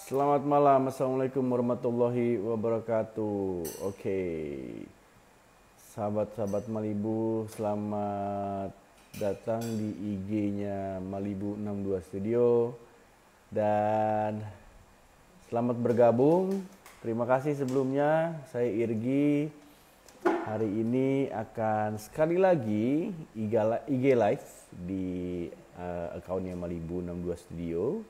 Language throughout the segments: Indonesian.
Selamat malam, Assalamualaikum warahmatullahi wabarakatuh. Oke, sahabat-sahabat Malibu, selamat datang di IG-nya Malibu 62 Studio. Dan selamat bergabung. Terima kasih sebelumnya, saya Irgi. Hari ini akan sekali lagi IG Live di akunnya Malibu 62 Studio.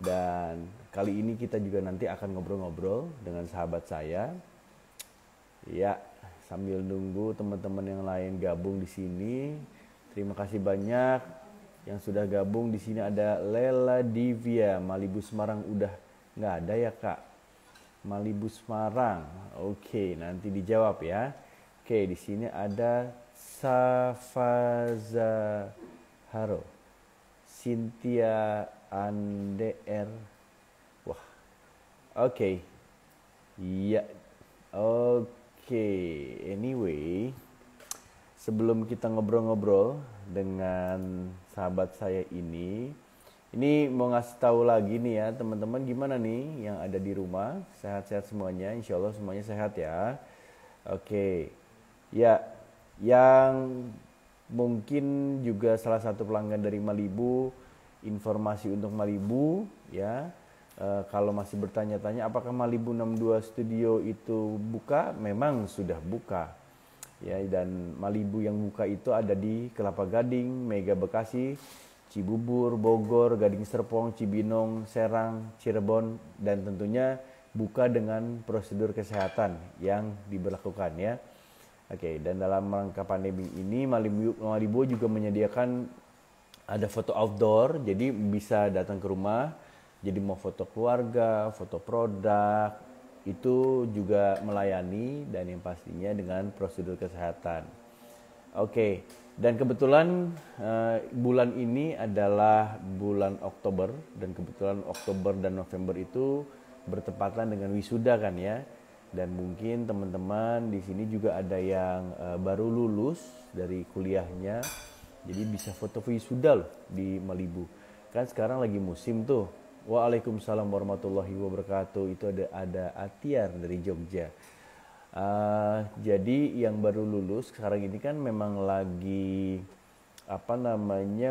Dan kali ini kita juga nanti akan ngobrol-ngobrol dengan sahabat saya. Ya, sambil nunggu teman-teman yang lain gabung di sini. Terima kasih banyak yang sudah gabung. Di sini ada Lela Divya, Malibu Semarang udah nggak ada ya Kak? Malibu Semarang. Oke, nanti dijawab ya. Oke, di sini ada Safaza Haro, Cynthia Ander. Wah. Oke. Iya. Oke. Anyway, sebelum kita ngobrol-ngobrol dengan sahabat saya ini mau ngasih tahu lagi nih ya, teman-teman, gimana nih yang ada di rumah? Sehat-sehat semuanya? Insya Allah semuanya sehat ya. Oke. Ya, yang mungkin juga salah satu pelanggan dari Malibu, informasi untuk Malibu ya. Kalau masih bertanya-tanya apakah Malibu 62 Studio itu buka, memang sudah buka ya. Dan Malibu yang buka itu ada di Kelapa Gading, Mega Bekasi, Cibubur, Bogor, Gading Serpong, Cibinong, Serang, Cirebon, dan tentunya buka dengan prosedur kesehatan yang diberlakukan ya. Oke, dan dalam rangka pandemi ini Malibu juga menyediakan ada foto outdoor, jadi bisa datang ke rumah, jadi mau foto keluarga, foto produk, itu juga melayani dan yang pastinya dengan prosedur kesehatan. Oke, dan kebetulan bulan ini adalah bulan Oktober, dan kebetulan Oktober dan November itu bertepatan dengan wisuda kan ya. Dan mungkin teman-teman di sini juga ada yang baru lulus dari kuliahnya. Jadi bisa foto wisuda loh di Malibu. Kan sekarang lagi musim tuh. Waalaikumsalam warahmatullahi wabarakatuh. Itu ada Atiar dari Jogja. Jadi yang baru lulus sekarang ini kan memang lagi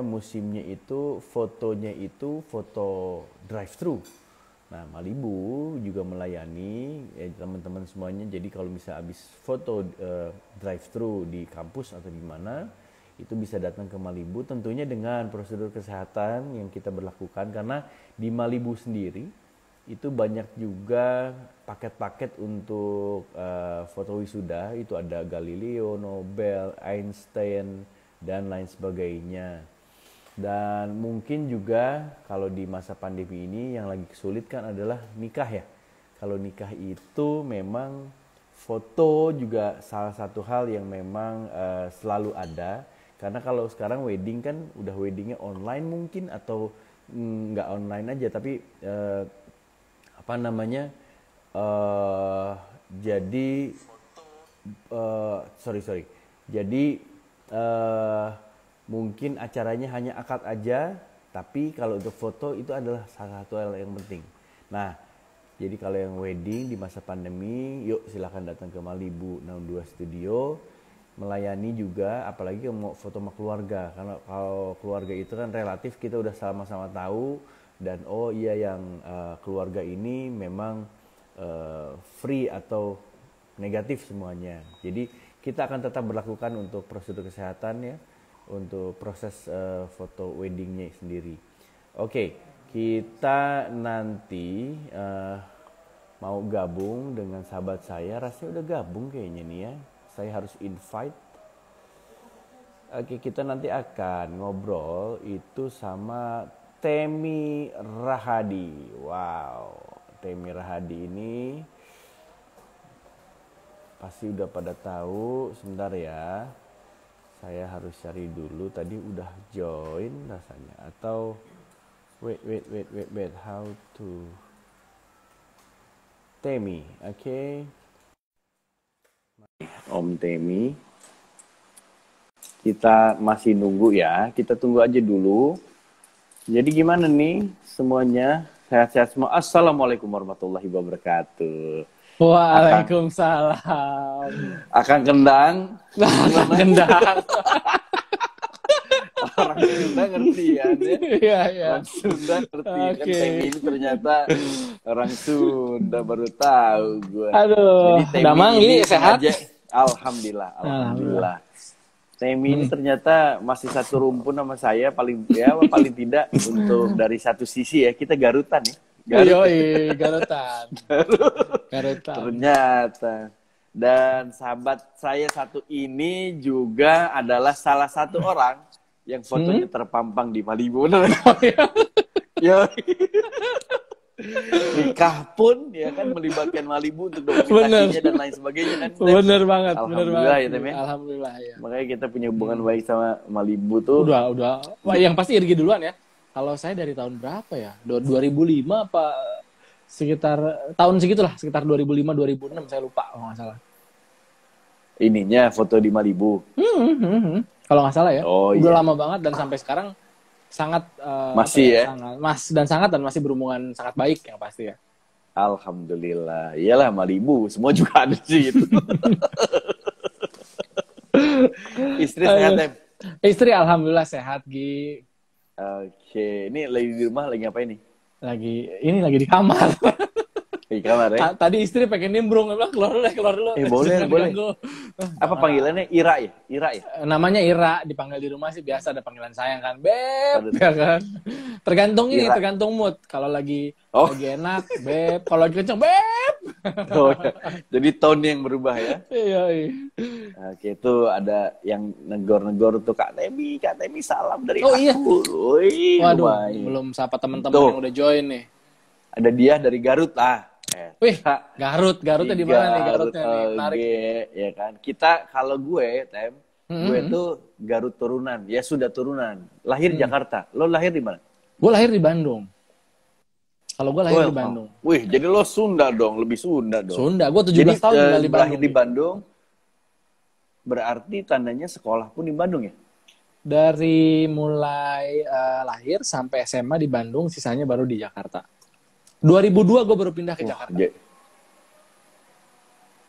musimnya itu fotonya itu foto drive-thru. Nah, Malibu juga melayani teman-teman semuanya. Jadi kalau misalnya habis foto drive-thru di kampus atau di mana, itu bisa datang ke Malibu tentunya dengan prosedur kesehatan yang kita berlakukan, karena di Malibu sendiri itu banyak juga paket-paket untuk foto wisuda. Itu ada Galileo, Nobel, Einstein, dan lain sebagainya. Dan mungkin juga kalau di masa pandemi ini yang lagi kesulitan adalah nikah ya. Kalau nikah itu memang foto juga salah satu hal yang memang selalu ada. Karena kalau sekarang wedding kan udah weddingnya online mungkin, atau nggak online aja, tapi jadi jadi mungkin acaranya hanya akad aja, tapi kalau untuk foto itu adalah salah satu hal yang penting. Nah, jadi kalau yang wedding di masa pandemi, yuk silahkan datang ke Malibu 62 Studio. Melayani juga, apalagi mau foto sama keluarga, karena kalau keluarga itu kan relatif kita udah sama-sama tahu, dan oh iya yang keluarga ini memang free atau negatif semuanya. Jadi kita akan tetap berlakukan untuk prosedur kesehatan ya, untuk proses foto weddingnya sendiri. Oke, kita nanti mau gabung dengan sahabat saya, rasanya udah gabung kayaknya nih ya. Saya harus invite. Oke, kita nanti akan ngobrol itu sama Temi Rahadi. Wow, Temi Rahadi ini pasti udah pada tahu. Sebentar ya, saya harus cari dulu. Tadi udah join rasanya, atau wait, how to Temi, oke. Om Temi, kita masih nunggu ya, kita tunggu aja dulu. Jadi gimana nih semuanya, Sehat-sehat semua. Assalamualaikum warahmatullahi wabarakatuh. Waalaikumsalam. Akan kendang. Kendang. Orang Sunda ngerti ya. Iya, iya. Orang Sunda ngerti. Kan Oke. Temi ini ternyata orang Sunda baru tahu gue. Aduh, Temi Damang ini ini sehat? sengaja. Alhamdulillah. Temi ini ternyata masih satu rumpun sama saya paling tidak untuk dari satu sisi ya, kita Garutan ya. Yoi, Garutan. Garutan. Ternyata. Dan sahabat saya satu ini juga adalah salah satu orang yang fotonya terpampang di Malibu. Ya. Nikah pun ya kan melibatkan Malibu untuk dokumentasinya dan lain sebagainya kan. Bener banget, Alhamdulillah ya Tem ya. Alhamdulillah ya. Makanya kita punya hubungan baik sama Malibu tuh. Udah. Wah, yang pasti Irgi duluan ya. Kalau saya dari tahun berapa ya? 2005 apa sekitar tahun segitulah, sekitar 2005 2006 saya lupa kalau nggak salah. Ininya foto di Malibu. Kalau nggak salah ya. Oh, udah iya. lama banget dan sampai sekarang sangat masih ya. Sangat masih berhubungan sangat baik yang pasti ya. Alhamdulillah. Iyalah Malibu, semua juga ada sih itu. Istri sehat, Tem? Istri alhamdulillah sehat, Gi. Oke, ini lagi di rumah lagi ngapain nih? Lagi di kamar. Di kamar ya? Tadi istri pengen nimbrung, bilang keluar dulu. Boleh. Apa panggilannya? Ira ya? Namanya Ira, dipanggil di rumah sih biasa ada panggilan sayang kan, Beb, ya kan. Tergantung mood. Kalau lagi enak, Beb. Kalau lagi kenceng, Beb. Oh, jadi tone yang berubah ya? Iya. Oke, itu ada yang negor-negor tuh Kak Temi salam dari aku. Iya. Waduh, lumayan. belum sapa teman-teman yang udah join nih. Ada dia dari Garut Wih, Garutnya di mana nih? Garutnya nih, menarik. Ya kan. Kita kalau gue, Tem, gue tuh Garut turunan. Ya sudah turunan. Lahir Jakarta. Lo lahir di mana? Gue lahir di Bandung. Kalau gue lahir di Bandung. Wih, jadi lo Sunda dong, lebih Sunda dong. Sunda, gue 17 tahun tinggal di Bandung. Lahir di Bandung, berarti tandanya sekolah pun di Bandung ya? Dari mulai lahir sampai SMA di Bandung, sisanya baru di Jakarta. 2002 gue baru pindah ke Jakarta.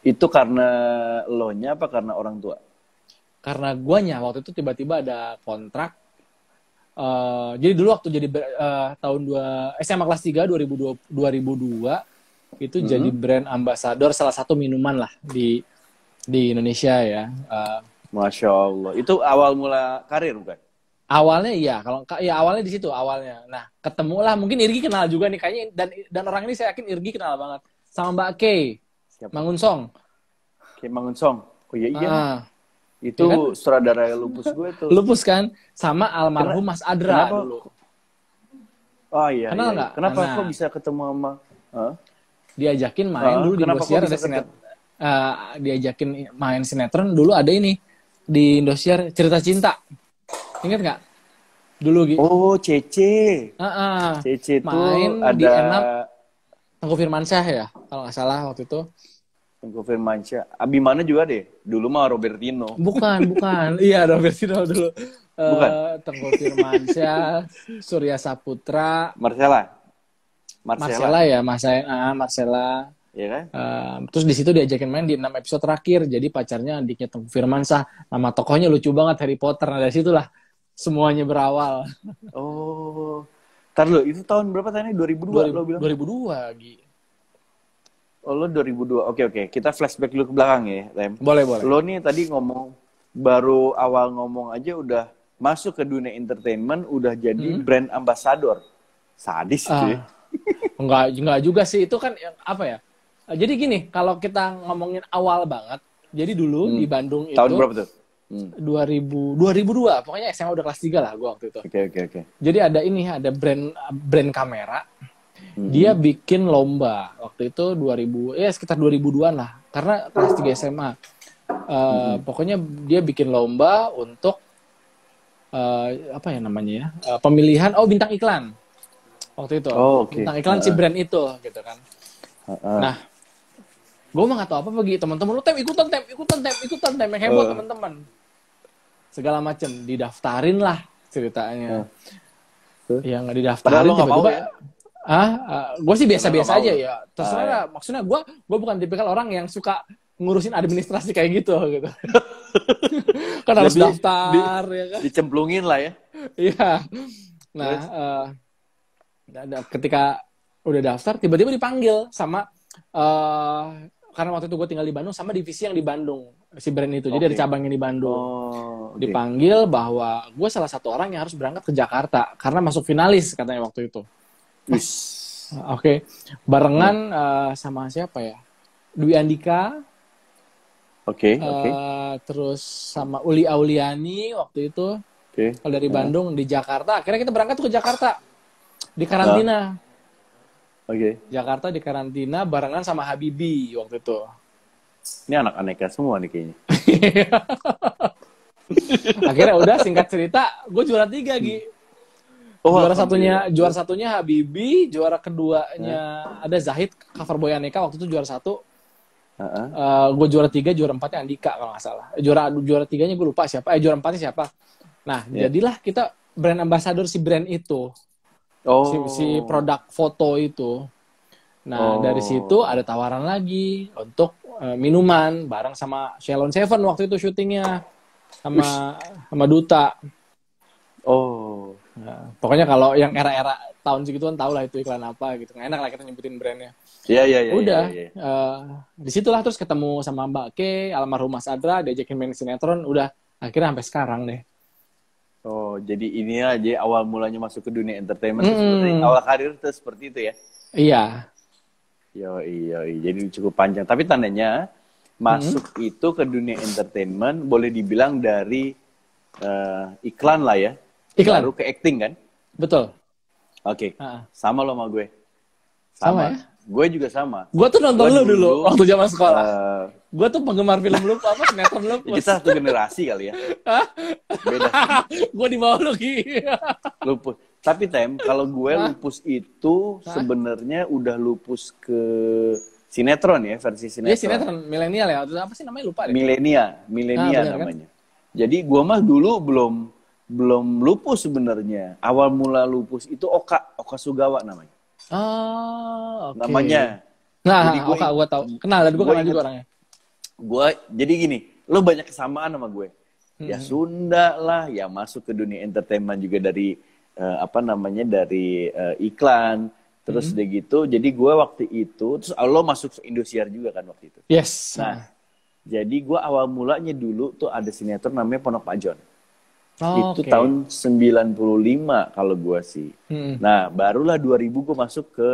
Itu karena lo-nya apa karena orang tua? Karena guanya waktu itu tiba-tiba ada kontrak. Jadi dulu waktu jadi tahun SMA kelas 3 2002 itu jadi brand ambassador salah satu minuman lah di Indonesia ya. Masya Allah. Itu awal mula karir bukan? Awalnya iya, awalnya di situ awalnya. Nah, ketemulah mungkin Irgi kenal juga nih kayaknya dan orang ini saya yakin Irgi kenal banget sama Mbak Kay. Siapa? Mangunsong. Kay Mangunsong. Oh iya. Itu ya kan? Sutradara Lupus gue tuh. Lupus kan sama almarhum Mas Adra dulu. Oh iya. Kenal nggak? Kenapa kok bisa ketemu sama? Diajakin main dulu di Indosiar ada diajakin main sinetron dulu ada ini di Indosiar Cerita Cinta. Ingat nggak? Dulu gitu. Oh, Cece. Cece main tuh ada di Enam Tengku Firmansyah ya, kalau nggak salah waktu itu. Tengku Firmansyah. Abimana juga deh. Dulu mah Robertino. Bukan. Iya, Robertino dulu. Bukan. Tengku Firmansyah, Surya Saputra. Marcella. Ya, Marcella. Iya kan? Terus di situ diajakin main di 6 episode terakhir. Jadi pacarnya adiknya Tengku Firmansyah. Nama tokohnya lucu banget, Harry Potter. Nah, dari situlah semuanya berawal. Oh. Ntar lo, itu tahun berapa tadi? 2002 lo bilang? 2002, Gi. Oh, lo 2002. Oke. Kita flashback dulu ke belakang ya, Tem. Boleh. Lo nih tadi baru awal ngomong aja udah masuk ke dunia entertainment, udah jadi brand ambassador. Sadis itu ya. Enggak juga sih. Itu kan apa ya? Jadi gini, kalau kita ngomongin awal banget, jadi dulu di Bandung itu tahun berapa tuh? 2002, pokoknya SMA udah kelas 3 lah gue waktu itu. Oke. Jadi ada brand kamera. Dia bikin lomba waktu itu sekitar 2002-an lah, karena kelas 3 SMA. Pokoknya dia bikin lomba untuk apa ya namanya ya? Pemilihan bintang iklan. Waktu itu. Bintang iklan si brand itu gitu kan. Nah, gue mah gak tau apa bagi teman-teman lu, ikutan tem yang heboh teman-teman. Segala macem didaftarin lah ceritanya. Ya nggak didaftarin padahal lo nggak tiba-tiba. mau ya? Gue sih biasa-biasa Karena aja nggak ya. Terserah lah. Maksudnya gue bukan tipikal orang yang suka ngurusin administrasi kayak gitu. Kan harus Jadi daftar ya kan. dicemplungin lah ya. Iya. Nah, Terus? ketika udah daftar, tiba-tiba dipanggil sama karena waktu itu gue tinggal di Bandung sama divisi yang di Bandung si brand itu. Jadi ada Oke. cabangnya di Bandung. Oh, oke. Dipanggil bahwa gue salah satu orang yang harus berangkat ke Jakarta karena masuk finalis katanya waktu itu. Wis. Oke, barengan sama siapa ya? Dwi Andika, Oke. terus sama Uli Auliani waktu itu. Oke. Kalau dari Bandung di Jakarta, akhirnya kita berangkat tuh ke Jakarta di karantina. Oke. Jakarta di karantina barengan sama Habibie waktu itu. Ini anak aneka semua nih kayaknya. Akhirnya udah singkat cerita, gue juara 3 Gi. Oh, Juara satunya Habibie, juara keduanya ada Zahid cover boy aneka waktu itu juara 1. Gue juara 3, juara 4-nya Andika kalau nggak salah. Juara 3-nya gue lupa siapa. Juara 4-nya siapa? Nah, jadilah kita brand ambassador si brand itu. Si produk foto itu. Nah, dari situ ada tawaran lagi untuk minuman bareng sama Shalon Seven waktu itu syutingnya sama Duta. Nah, pokoknya kalau yang era-era tahun segituan tau lah itu iklan apa gitu. Nggak enak lah kita nyebutin brandnya. Iya. Udah. Disitulah terus ketemu sama Mbak Ke, almarhum Mas Adra, diajakin main sinetron. Udah akhirnya sampai sekarang deh. Oh, jadi ini aja awal mulanya masuk ke dunia entertainment seperti awal karir itu seperti itu ya? Iya. Iya. Jadi cukup panjang. Tapi tandanya masuk itu ke dunia entertainment boleh dibilang dari iklan lah ya. Iklan. Baru ke acting kan? Betul. Oke. Sama lo sama gue. Sama ya? Gue juga sama. Gue tuh nonton lu dulu waktu zaman sekolah. Gue tuh penggemar film lu apa sinetron lu. Kita satu generasi kali ya. Beda. Gue di bawah lu Ki. Lupus. Tapi Tem, kalau gue lupus itu sebenarnya udah lupus ke sinetron ya, versi sinetron. Iya sinetron milenial ya. Apa sih namanya lupa deh. Milenia namanya. Kan? Jadi gue mah dulu belum lupus sebenarnya. Awal mula lupus itu Oka Sugawa namanya. Oke. Namanya. Nah, Oka gue tahu. Kenal dan gue kenal juga orangnya. Gue jadi gini, lo banyak kesamaan sama gue. Ya Sunda lah, ya masuk ke dunia entertainment juga dari dari iklan. Terus udah gitu, jadi gue waktu itu, terus lo masuk ke Indosiar juga kan waktu itu. Yes. Nah, jadi gue awal mulanya dulu tuh ada sinetron namanya Pondok Pak John. Itu tahun 95 kalau gue sih. Nah, barulah 2000 gue masuk ke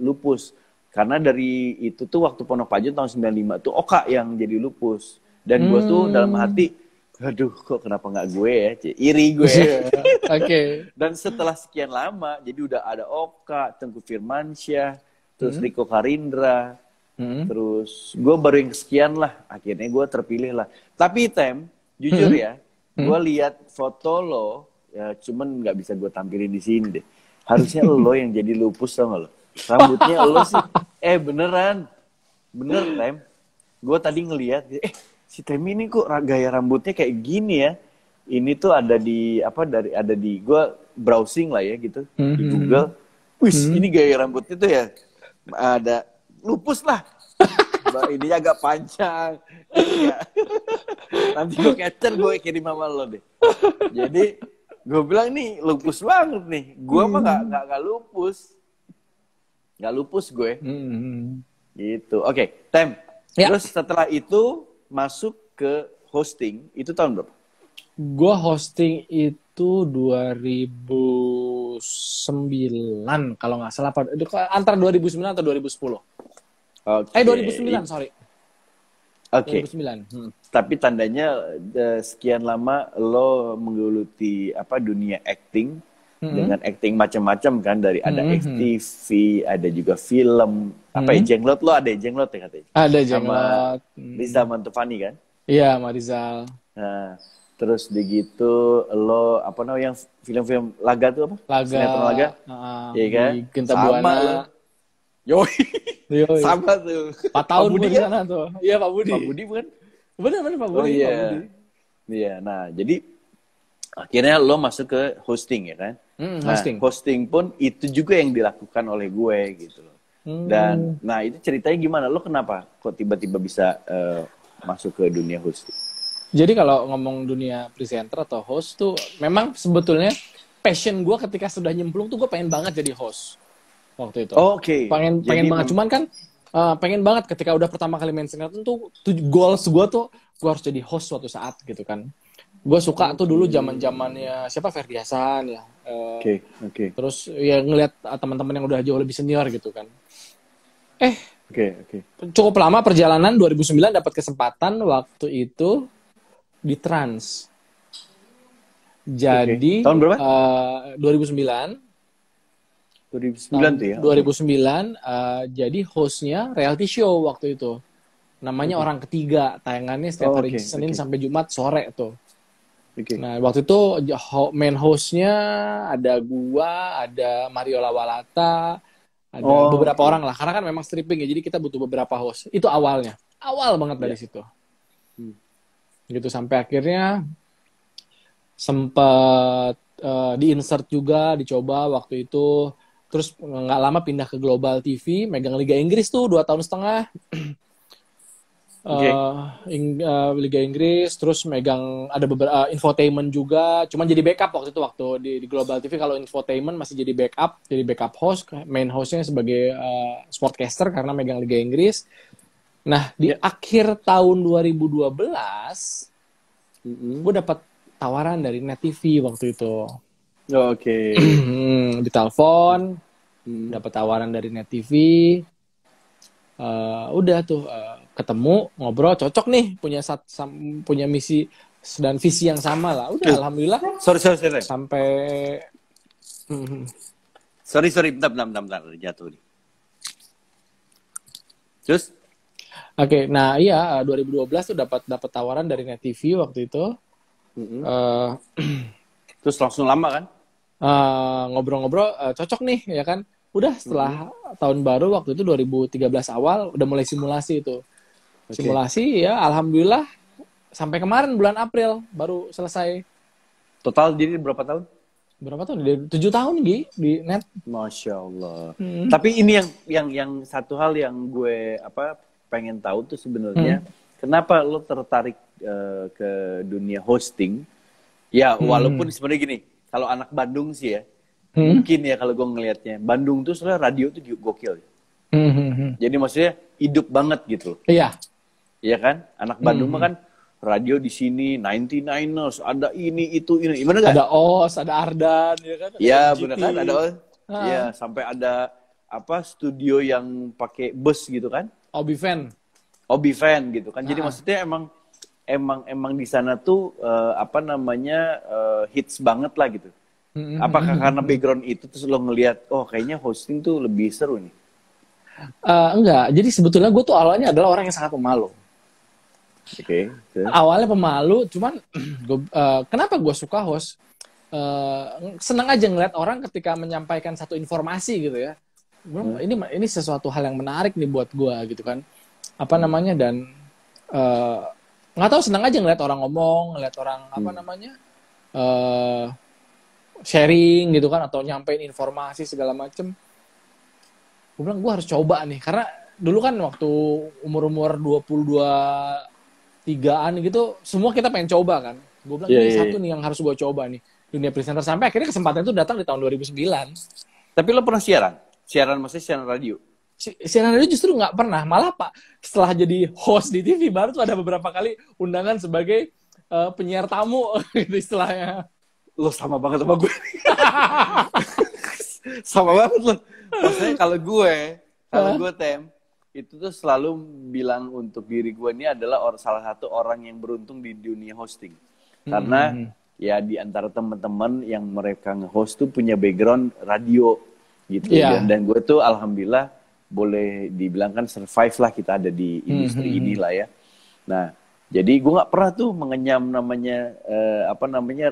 lupus. Karena dari itu tuh waktu Pondok Pak John tahun 95 tuh Oka yang jadi lupus. Dan gue tuh dalam hati, aduh kok kenapa nggak gue ya? Iri gue. Oke. Dan setelah sekian lama, jadi udah ada Oka, Tengku Firmansyah, terus Riko Karindra, terus gue baru yang sekian lah. Akhirnya gue terpilih lah. Tapi Tem, jujur ya, gue lihat foto lo, ya cuman nggak bisa gue tampilin di sini deh. Harusnya lo yang jadi lupus tau gak lo? Rambutnya lo sih, bener Tem. Gue tadi ngelihat, si Tem ini kok gaya rambutnya kayak gini ya. Ini tuh ada di gue browsing lah ya gitu di Google. Wih, ini gaya rambutnya tuh ya ada lupus lah. Ini agak panjang. Ya. Nanti gue capture, gue kirim sama lo deh. Jadi gue bilang nih lupus banget nih. Gue mah nggak lupus. Nggak lupus gue. Gitu. Oke, Tem. Ya. Terus setelah itu masuk ke hosting. Itu tahun berapa? Gue hosting itu 2009 kalau nggak salah. Antara 2009 atau 2010. 2009, sorry. Oke. 2009. Tapi tandanya sekian lama lo menggeluti dunia acting dengan acting macam-macam kan, dari ada FTV, ada juga film, Jenglot, lo ada Jenglot ya katanya? Ada Jenglot. Sama Rizal Mantovani kan? Iya, sama Rizal. Nah, terus begitu lo yang film-film laga tuh apa? Sinetron laga. Iya kan? Genta Buana. Yoi. Sama tuh. 4 tahun gue di sana tuh. Iya, Pak Budi. Pak Budi bukan? Bener Pak Budi. Oh iya. Pak Budi. Iya, nah jadi Akhirnya lo masuk ke hosting ya kan? Hosting. Nah, hosting pun itu juga yang dilakukan oleh gue gitu loh. Dan, nah itu ceritanya gimana? Lo kenapa kok tiba-tiba bisa masuk ke dunia hosting? Jadi kalau ngomong dunia presenter atau host tuh, memang sebetulnya passion gue ketika sudah nyemplung tuh gue pengen banget jadi host waktu itu. Oke. Pengen banget. Cuman kan pengen banget ketika udah pertama kali main sinetron tuh goals gue tuh gue harus jadi host suatu saat gitu kan. Gue suka tuh dulu zaman-zamannya siapa Ferdi Hasan ya. Oke. Terus ya ngelihat teman-teman yang udah jauh lebih senior gitu kan. Oke. Cukup lama perjalanan 2009 dapat kesempatan waktu itu di Trans. Jadi tahun berapa? 2009. 2009 tuh ya. 2009 jadi hostnya reality show waktu itu. Namanya Orang Ketiga, tayangannya setiap hari Senin sampai Jumat sore tuh. Nah, waktu itu main hostnya ada gua, ada Mario Lawalata, ada beberapa orang lah. Karena kan memang stripping ya, jadi kita butuh beberapa host. Itu awalnya. Awal banget dari situ. Gitu, sampai akhirnya sempat di-insert juga, dicoba waktu itu. Terus nggak lama pindah ke Global TV, megang Liga Inggris tuh 2 tahun setengah. Liga Inggris, terus megang ada beberapa infotainment juga, cuman jadi backup waktu itu di Global TV. Kalau infotainment masih jadi backup host, main hostnya sebagai sportcaster karena megang Liga Inggris. Nah di akhir tahun 2012 gue dapat tawaran dari Net TV waktu itu. Ditelepon, dapat tawaran dari Net TV. Udah tuh ketemu, ngobrol, cocok nih, punya misi dan visi yang sama lah. Udah, alhamdulillah. Sorry. Sampai Sorry, bentar, jatuh nih. Terus? Oke, nah iya 2012 tuh dapat tawaran dari Net TV waktu itu. Terus langsung lama kan? Ngobrol-ngobrol, cocok nih, ya kan? Udah setelah tahun baru waktu itu 2013 awal udah mulai simulasi itu. Simulasi ya alhamdulillah sampai kemarin bulan April baru selesai. Total jadi berapa tahun? Berapa tahun? 7 tahun di Net. Masya Allah. Tapi ini yang satu hal yang gue pengen tahu tuh sebenarnya kenapa lo tertarik ke dunia hosting? Ya walaupun sebenarnya gini, kalau anak Bandung sih ya, mungkin ya kalau gue ngelihatnya Bandung tuh soalnya radio tuh gokil. Jadi maksudnya hidup banget gitu. Iya kan? Anak Bandung mah kan radio di sini 99ers, ada ini itu ini. Gimana Ada OS, ada Ardan, ya kan? Iya, benar kan? Ada OS. Iya, sampai ada studio yang pakai bus gitu kan? Obi fan gitu kan. Jadi maksudnya emang di sana tuh hits banget lah gitu. Apakah karena background itu terus lo ngelihat kayaknya hosting tuh lebih seru nih? Enggak. Jadi sebetulnya gue tuh awalnya adalah orang yang sangat pemalu. Awalnya pemalu, cuman kenapa gue suka host? Senang aja ngeliat orang ketika menyampaikan satu informasi gitu ya. Ini sesuatu hal yang menarik nih buat gue gitu kan. Dan nggak tahu, senang aja ngeliat orang ngomong, ngeliat orang sharing gitu kan, atau nyampein informasi segala macem. Gue bilang gue harus coba nih, karena dulu kan waktu umur 23-an gitu, semua kita pengen coba kan. Gue bilang ini satu nih yang harus gue coba nih, dunia presenter. Sampai akhirnya kesempatan itu datang di tahun 2009. Tapi lo pernah siaran? Maksudnya siaran radio? Siaran radio justru nggak pernah. Malah Pak, setelah jadi host di TV baru tuh ada beberapa kali undangan sebagai penyiar tamu gitu istilahnya. Lo sama banget sama gue. Sama banget lo. Maksudnya kalau gue Tem, itu tuh selalu bilang untuk diri gue ini adalah salah satu orang yang beruntung di dunia hosting. Karena ya di antara teman-teman yang mereka nge-host tuh punya background radio gitu. Dan gue tuh alhamdulillah boleh dibilang kan survive lah, kita ada di industri inilah ya. Nah, jadi gue nggak pernah tuh mengenyam namanya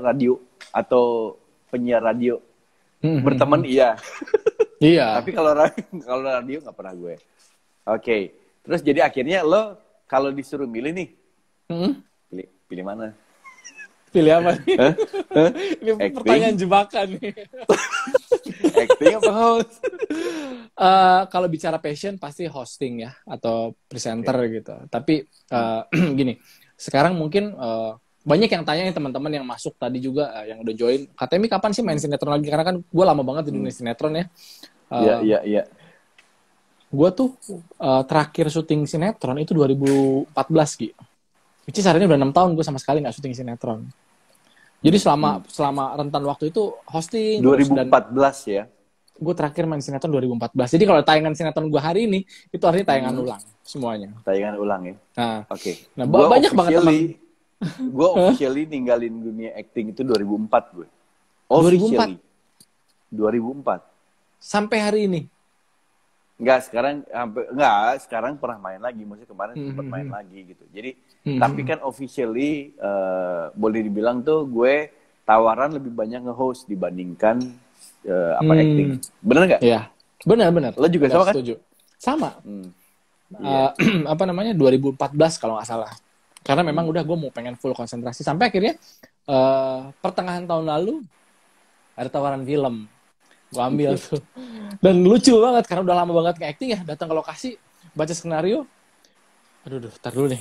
radio atau penyiar radio. Berteman iya. Tapi kalau radio nggak pernah gue. Oke. Terus jadi akhirnya lo kalau disuruh milih nih, pilih mana? Pilih apa nih? Hah? Hah? Ini Acting? pertanyaan jebakan nih. Acting apa host? Kalau bicara passion pasti hosting ya atau presenter Oke. gitu. Tapi gini, sekarang mungkin banyak yang tanya nih teman-teman yang masuk tadi juga yang udah join. Katanya, "Mi, kapan sih main sinetron lagi?" Karena kan gue lama banget di dunia sinetron ya. Iya, iya, iya. Gue tuh terakhir syuting sinetron itu 2014 Gi. Which is hari ini udah 6 tahun gue sama sekali nggak syuting sinetron. Jadi selama rentan waktu itu hosting terus, dan 2014 ya. gue terakhir main sinetron 2014. Jadi kalau tayangan sinetron gue hari ini itu artinya tayangan ulang semuanya. Tayangan ulang ya. Nah, Oke. nah Gua banyak banget teman. Gue officially ninggalin dunia acting itu 2004 gue. 2004? Officially. 2004. Sampai hari ini. Sekarang pernah main lagi, maksudnya kemarin sempat main lagi gitu. Jadi tapi kan officially boleh dibilang tuh gue tawaran lebih banyak nge-host dibandingkan acting. Bener nggak? Iya, benar. Lo juga sama kan? Setuju. Sama. Iya. 2014 kalau nggak salah. Karena memang udah gue mau pengen full konsentrasi. Sampai akhirnya pertengahan tahun lalu ada tawaran film. Gue ambil tuh. Dan lucu banget karena udah lama banget nge-acting ya. Datang ke lokasi, baca skenario. Aduh, tar dulu nih.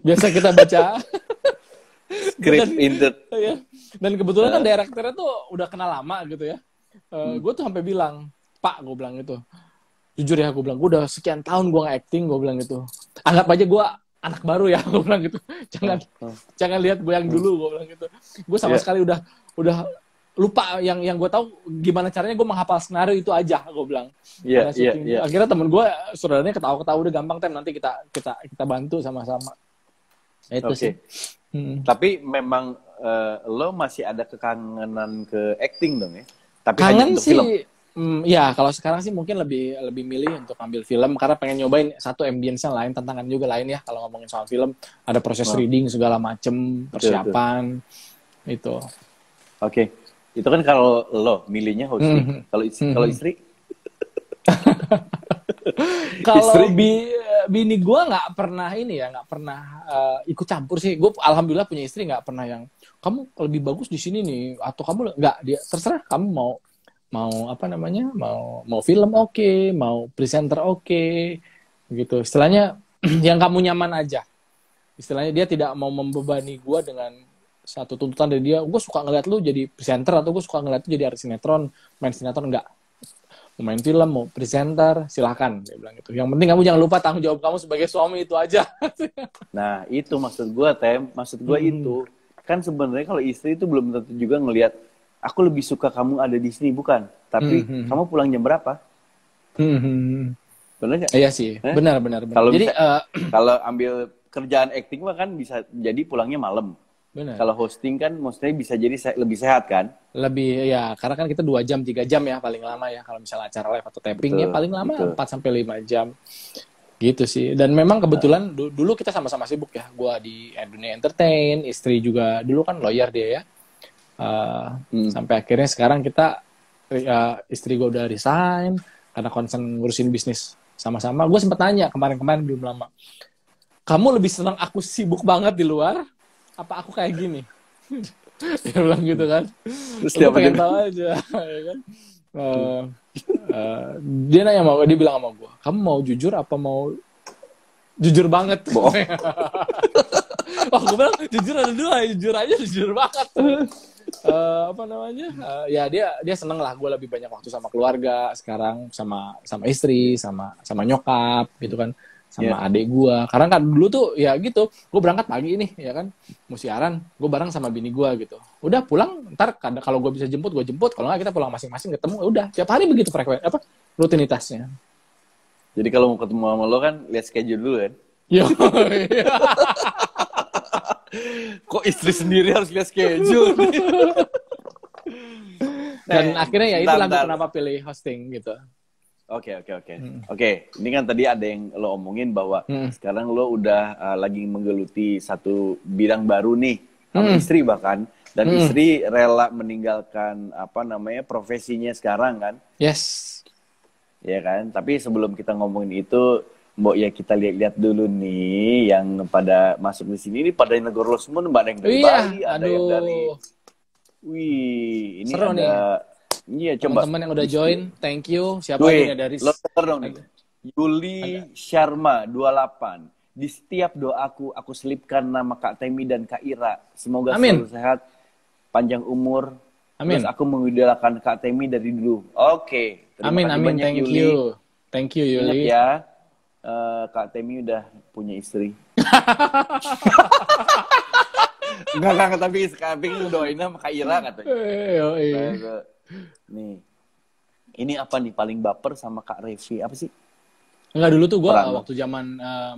Biasa kita baca Script ya. Dan kebetulan kan direkturnya tuh udah kenal lama gitu ya. Gue tuh sampai bilang, "Pak," gue bilang gitu. Jujur ya, gue bilang, gue udah sekian tahun gue nge-acting, gue bilang gitu. Anggap aja gue anak baru ya, gue bilang gitu. Jangan lihat gue yang dulu, gue bilang gitu. Gue sama sekali udah lupa yang gue tahu gimana caranya gue menghafal skenario itu aja, gue bilang. Iya. Akhirnya temen gue saudaranya ketawa-ketawa, udah gampang Tem, nanti kita bantu sama-sama. Itu sih. Tapi memang lo masih ada kekangenan ke acting dong ya? Tapi kangen hanya untuk sih. film. Ya kalau sekarang sih mungkin lebih milih untuk ambil film karena pengen nyobain satu ambience-nya lain, tantangan juga lain ya. Kalau ngomongin soal film ada proses reading segala macem, persiapan itu. Oke. Itu kan kalau lo milihnya hosting. Kalau istri? Kalau bini gue nggak pernah ikut campur sih. Gue alhamdulillah punya istri nggak pernah yang kamu lebih bagus di sini nih atau kamu nggak, dia terserah kamu mau film oke, mau presenter oke, gitu. Istilahnya yang kamu nyaman aja. Istilahnya dia tidak mau membebani gue dengan satu tuntutan dari dia. Gue suka ngeliat lu jadi presenter atau gue suka ngeliat lu jadi artis sinetron, main sinetron, enggak. Mau main film, mau presenter, silahkan, dia bilang gitu. Yang penting kamu jangan lupa tanggung jawab kamu sebagai suami itu aja. Nah, itu maksud gue, Tem. Maksud gue itu. Kan sebenarnya kalau istri itu belum tentu juga ngelihat, aku lebih suka kamu ada di sini, bukan. Tapi kamu pulang jam berapa? Bener nggak? Iya sih, benar. Jadi kalau ambil kerjaan acting mah kan bisa jadi pulangnya malam. Benar. Kalau hosting kan maksudnya bisa jadi lebih sehat kan? Lebih ya, karena kan kita 2 jam 3 jam ya paling lama ya kalau misalnya acara live atau tappingnya paling lama 4 sampai 5 jam. Gitu sih. Dan memang kebetulan dulu kita sama-sama sibuk ya. Gua di dunia entertain, istri juga dulu kan lawyer dia ya. Sampai akhirnya sekarang kita istri gue udah resign karena concern ngurusin bisnis sama-sama. Gue sempet nanya kemarin belum lama, kamu lebih senang aku sibuk banget di luar apa aku kayak gini? Dia bilang gitu kan. Terus dia pengen tahu aja ya kan. Dia bilang sama gue, kamu mau jujur apa mau jujur banget? Wah, gue bilang jujur ada 2, jujur aja jujur banget. Ya dia seneng lah gue lebih banyak waktu sama keluarga sekarang, sama istri, sama nyokap gitu kan, sama adik gue. Karena kan dulu tuh ya gitu, gue berangkat pagi nih ya kan, mau siaran, gue bareng sama bini gue gitu. Udah pulang, ntar kalau gue bisa jemput gue jemput, kalau nggak kita pulang masing-masing ketemu. Udah tiap hari begitu rutinitasnya. Jadi kalau mau ketemu sama lo kan lihat schedule dulu kan. Yo. Kok istri sendiri harus lihat schedule? Dan akhirnya ya itulah gue kenapa pilih hosting gitu. Oke. Ini kan tadi ada yang lo omongin bahwa sekarang lo udah lagi menggeluti satu bidang baru nih sama istri bahkan, dan istri rela meninggalkan profesinya sekarang kan? Yes. Ya kan. Tapi sebelum kita ngomongin itu, Mbok ya kita lihat-lihat dulu nih yang pada masuk di sini ini pada negara semua, Mbak, ada yang dari Iya, Bali, ada yang dari aduh. wih, ini Seru nih. ada iya coba. Teman-teman yang udah join, thank you. Siapa aja Wih, nih dari lo denger dong nih. ada, Yuli Sharma 28. Di setiap doaku aku selipkan nama Kak Temi dan Kak Ira. Semoga Amin. selalu sehat, panjang umur. Amin. Terus aku mengidolakan Kak Temi dari dulu. Oke, terima Amin, kasih amin, banyak thank Yuli. you. Thank you, Ingat Yuli. ya, Kak Temi udah punya istri. Enggak, tapi sekarang doain sama Kak Ira katanya. Yoi. Nih, ini apa nih paling baper sama Kak Revi? Apa sih? Enggak, dulu tuh gue Peran lo. waktu zaman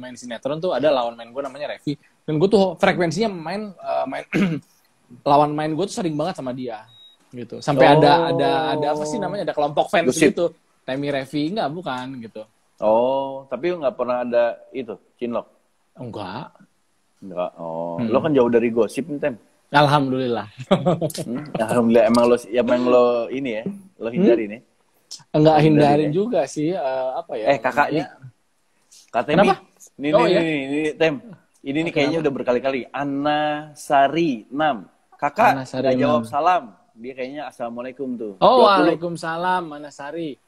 main sinetron tuh ada lawan main gue namanya Revi. Dan gue tuh frekuensinya main lawan main gue tuh sering banget sama dia gitu. Sampai ada apa sih namanya, ada kelompok fans Gosip. gitu. Temi Revi, enggak, bukan gitu. Oh, tapi nggak pernah ada itu, cinlok? Enggak. Enggak. Oh, lo kan jauh dari gosip nih, Tem. Alhamdulillah. Alhamdulillah, emang lo ini ya, lo hindari nih. Enggak Hindari hindarin ya. juga sih, apa ya. Kakak nih. namanya. Kak Temi. Kenapa? Nih, Oh, iya. nih, Tem. Ini nih kayaknya udah berkali-kali. Ana Sari 6. Kakak, Ana Sari nggak jawab 6. salam. Dia kayaknya assalamualaikum tuh. Oh, 20. waalaikumsalam, Mana Sari.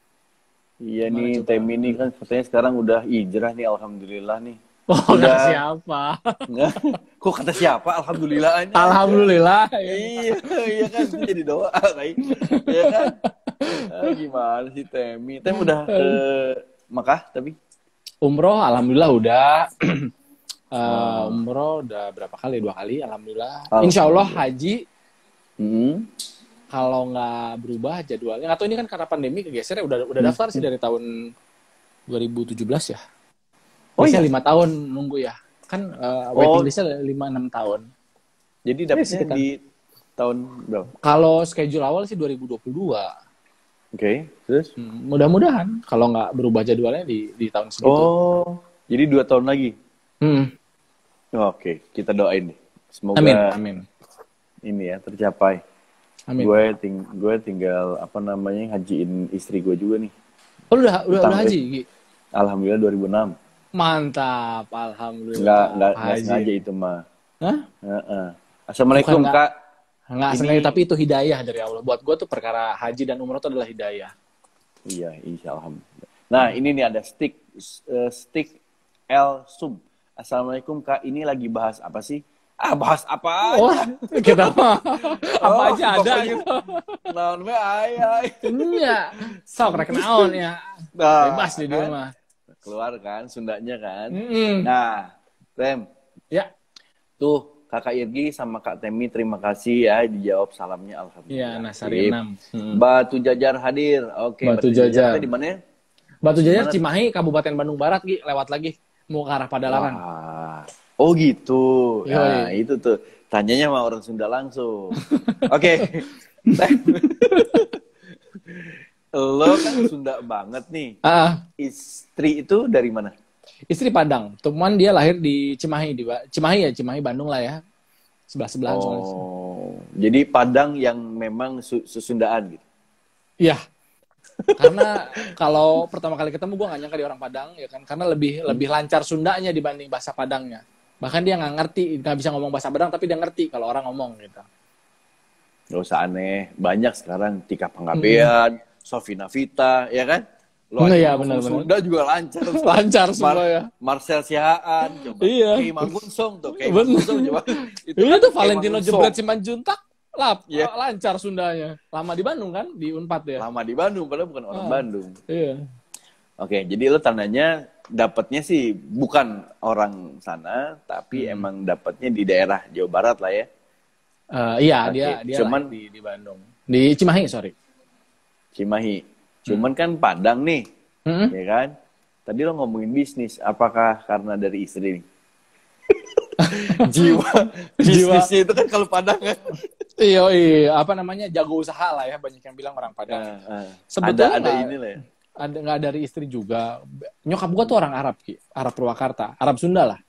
Iya Mana nih, coba? Tem ini kan katanya sekarang udah hijrah nih, alhamdulillah nih. Oh, Udah. kata siapa? Nggak? Kok kata siapa? Alhamdulillah aja. Alhamdulillah. Iya kan, itu jadi doa, Rai. Iya kan? Gimana sih Temi? Tem udah ke Makkah tapi? Umroh, alhamdulillah udah. Umroh udah berapa kali? 2 kali, alhamdulillah. Insya Allah haji, kalau nggak berubah jadwalnya. Atau ini kan karena pandemi kegeser ya, udah daftar sih dari tahun 2017 ya. Oh Biasanya iya? 5 tahun nunggu ya. Kan waiting listnya 5-6 tahun. Jadi dapetnya sekitar. di tahun berapa? Kalau schedule awal sih 2022. Oke, terus? Mudah-mudahan kalau nggak berubah jadwalnya di tahun segitu. Oh, jadi 2 tahun lagi? Oke, kita doain deh. Semoga Amin. ini ya tercapai. Amin. Gue tinggal apa namanya hajiin istri gue juga nih. Oh, udah haji, Gi? Alhamdulillah 2006. Mantap, alhamdulillah. Nggak haji. sengaja itu mah. Hah? Assalamualaikum Bukan, Kak. Nggak sengaja, tapi itu hidayah dari Allah. Buat gue tuh perkara haji dan umroh itu adalah hidayah. Iya, insya Allah. Nah, ini nih ada stick L sub. Assalamualaikum Kak, ini lagi bahas apa sih? Bahas apa aja. Oh, kita mah apa aja ada gitu. Naon we aya. Iya, sok rek naon ya. Nah, Bebas di dia mah. Keluar kan Sundanya kan. Mm-mm. Nah, Tem. Ya. Tuh, Kakak Irgi sama Kak Temi terima kasih ya dijawab salamnya alhamdulillah. Iya, Nasari 6. Batu Jajar hadir. Oke, Batu Jajar. Di mana? Batu Jajar Cimahi, Kabupaten Bandung Barat, Gi, lewat lagi mau ke arah Padalarang. Wah. Oh gitu. Yoi. Nah, itu tuh. Tanyanya sama orang Sunda langsung. Oke. Lo kan Sunda banget nih. Istri itu dari mana? Istri Padang. Teman dia lahir di Cimahi, Cimahi Bandung lah ya. Sebelah-sebelahan soalnya. Jadi Padang yang memang Sundaan gitu. Iya. Karena kalau pertama kali ketemu gue gak nyangka dia orang Padang ya kan, karena lebih lancar Sundanya dibanding bahasa Padangnya. Bahkan dia nggak ngerti, nggak bisa ngomong bahasa Padang, tapi dia ngerti kalau orang ngomong gitu. Gak usah aneh, banyak sekarang Tika Panggabean, Sofina Vita, ya kan? Lo iya, benar. Sunda juga lancar. Lancar semua ya. Marcel Sihaan, coba. Iya. Kei Mangunsong tuh, Kei Mangunsong coba. Itu tuh Valentino Jebret Simanjuntak, Yeah. lancar Sundanya. Lama di Bandung kan, di Unpad ya. Lama di Bandung, padahal bukan orang Bandung. Iya. Oke, jadi lo tandanya dapatnya sih bukan orang sana, tapi emang dapatnya di daerah Jawa Barat lah ya. Iya, Oke. dia Cuman di Bandung. Di Cimahi, sorry. Cimahi. Cuman kan Padang nih, ya kan? Tadi lo ngomongin bisnis, apakah karena dari istri nih? Bisnisnya itu kan kalau Padang kan? Iya, apa namanya, jago usaha lah ya, banyak yang bilang orang Padang. Sebetulnya ada ini lah ya. Ada nggak dari istri juga. Nyokap gua tuh orang Arab, Ki. Arab Purwakarta, Arab Sunda lah.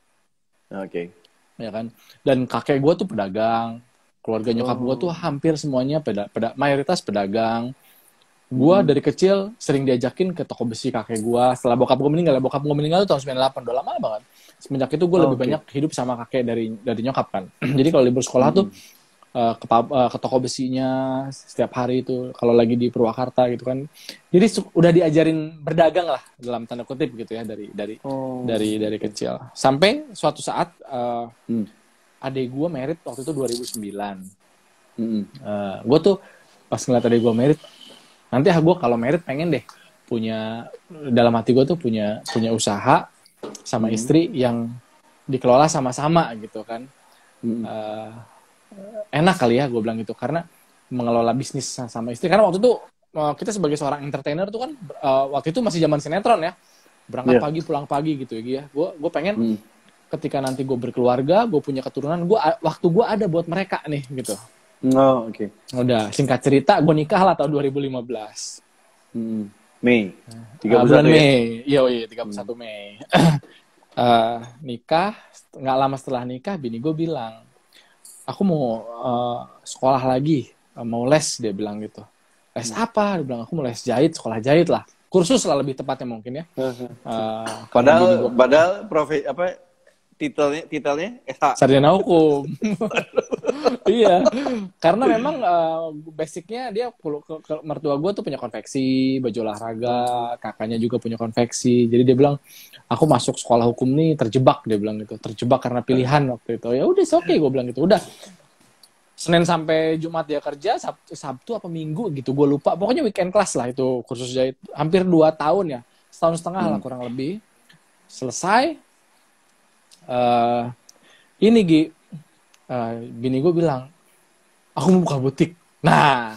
Oke. Ya kan. Dan kakek gua tuh pedagang. Keluarga nyokap gua tuh hampir semuanya mayoritas pedagang. Gue dari kecil sering diajakin ke toko besi kakek gue. Setelah bokap gue meninggal tuh tahun 98, udah lama banget. Semenjak itu gue lebih banyak hidup sama kakek dari nyokap kan. Jadi kalau libur sekolah tuh ke toko besinya setiap hari itu. Kalau lagi di Purwakarta gitu kan. Jadi udah diajarin berdagang lah dalam tanda kutip gitu ya dari kecil. Sampai suatu saat adik gue merit waktu itu 2009. Gue tuh pas ngeliat adik gue merit, nanti gue kalau merit pengen deh punya, dalam hati gue tuh punya usaha sama istri yang dikelola sama-sama gitu kan. Enak kali ya gue bilang gitu, karena mengelola bisnis sama istri. Karena waktu itu kita sebagai seorang entertainer tuh kan waktu itu masih zaman sinetron ya, berangkat pagi pulang pagi gitu ya. Gue pengen ketika nanti gue berkeluarga, gue punya keturunan, waktu gue ada buat mereka nih gitu. Udah, singkat cerita, gue nikah lah tahun 2015. Mei. 31 bulan Mei. Iya, 31 Mei. Nikah, nggak lama setelah nikah, bini gue bilang, aku mau sekolah lagi, mau les, dia bilang gitu. Les apa? Dia bilang, aku mau les jahit, sekolah jahit lah. Kursus lah lebih tepatnya mungkin ya. Padahal titelnya SH. Sarjana hukum. Iya, karena memang basicnya dia mertua gue tuh punya konveksi baju olahraga, kakaknya juga punya konveksi. Jadi dia bilang, aku masuk sekolah hukum nih terjebak, dia bilang gitu, terjebak karena pilihan waktu itu. Ya udah, oke, gue bilang gitu. Udah, Senin sampai Jumat dia kerja, Sabtu apa Minggu gitu, gue lupa. Pokoknya weekend class lah itu kursus jahit. Hampir 2 tahun ya, setahun setengah lah kurang lebih. Selesai. Ini Gi, bini gue bilang, aku mau buka butik. Nah,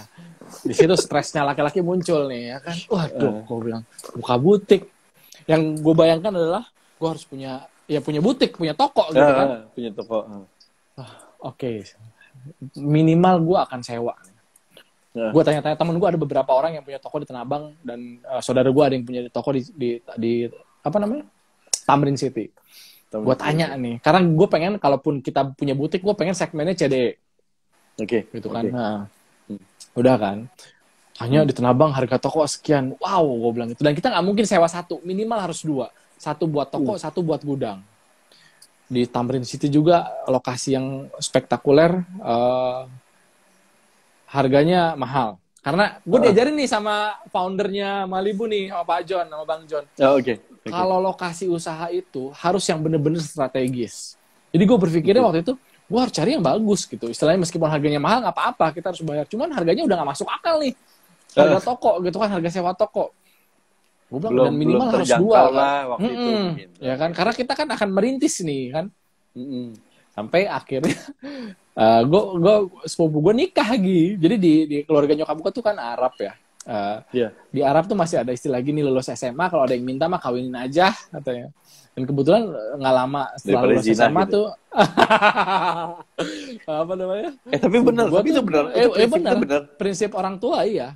di situ stresnya laki-laki muncul nih ya kan. Waduh, gue bilang buka butik. Yang gue bayangkan adalah gue harus punya butik, punya toko gitu kan. Punya toko. Oke. Minimal gue akan sewa. Gue tanya-tanya temen gue, ada beberapa orang yang punya toko di Tanah Abang, dan saudara gue ada yang punya toko di apa namanya, Tamrin City. Gue tanya nih, karena gue pengen kalaupun kita punya butik, gue pengen segmennya CDE. Gitu kan. Nah, udah kan. Hanya di Tanah Abang harga toko sekian. Wow, gue bilang gitu. Dan kita nggak mungkin sewa satu, minimal harus 2. Satu buat toko, satu buat gudang. Di Tamrin City juga lokasi yang spektakuler, harganya mahal. Karena gue diajarin nih sama foundernya Malibu nih, sama Pak John, sama Bang John. Kalau lokasi usaha itu harus yang bener-bener strategis. Jadi gue berpikirnya waktu itu, gue harus cari yang bagus gitu. Istilahnya meskipun harganya mahal, nggak apa-apa, kita harus bayar. Cuman harganya udah nggak masuk akal nih. Harga toko gitu kan, harga sewa toko. Gue bilang, dan minimal harus 2 kan. Waktu itu, ya kan, karena kita kan akan merintis nih kan. Sampai akhirnya sepupu gue nikah lagi. Jadi di keluarga nyokap gue tuh kan Arab ya. Di Arab tuh masih ada istilah gini, lulus SMA kalau ada yang minta mah kawinin aja katanya. Dan kebetulan nggak lama setelah lulus SMA gitu. Tuh apa namanya? Tapi benar, tapi itu benar. Benar. Prinsip orang tua iya.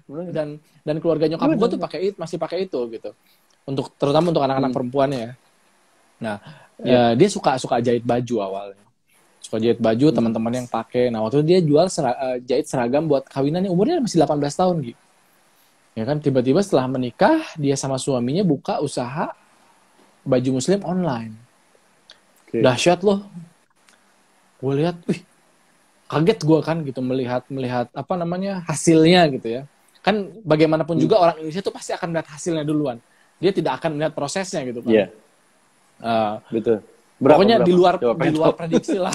Dan keluarga nyokap gue tuh masih pakai itu gitu. Terutama untuk anak-anak perempuannya ya. Nah, dia suka jahit baju awalnya. Suka jahit baju, teman-teman yang pakai. Nah, waktu itu dia jual jahit seragam buat kawinannya, umurnya masih 18 tahun gitu. Ya kan, tiba-tiba setelah menikah, dia sama suaminya buka usaha baju muslim online. Dahsyat loh. Gue lihat, kaget gue kan gitu melihat apa namanya, hasilnya gitu ya. Kan bagaimanapun juga orang Indonesia tuh pasti akan melihat hasilnya duluan. Dia tidak akan melihat prosesnya gitu kan. Betul. Pokoknya di luar prediksi lah.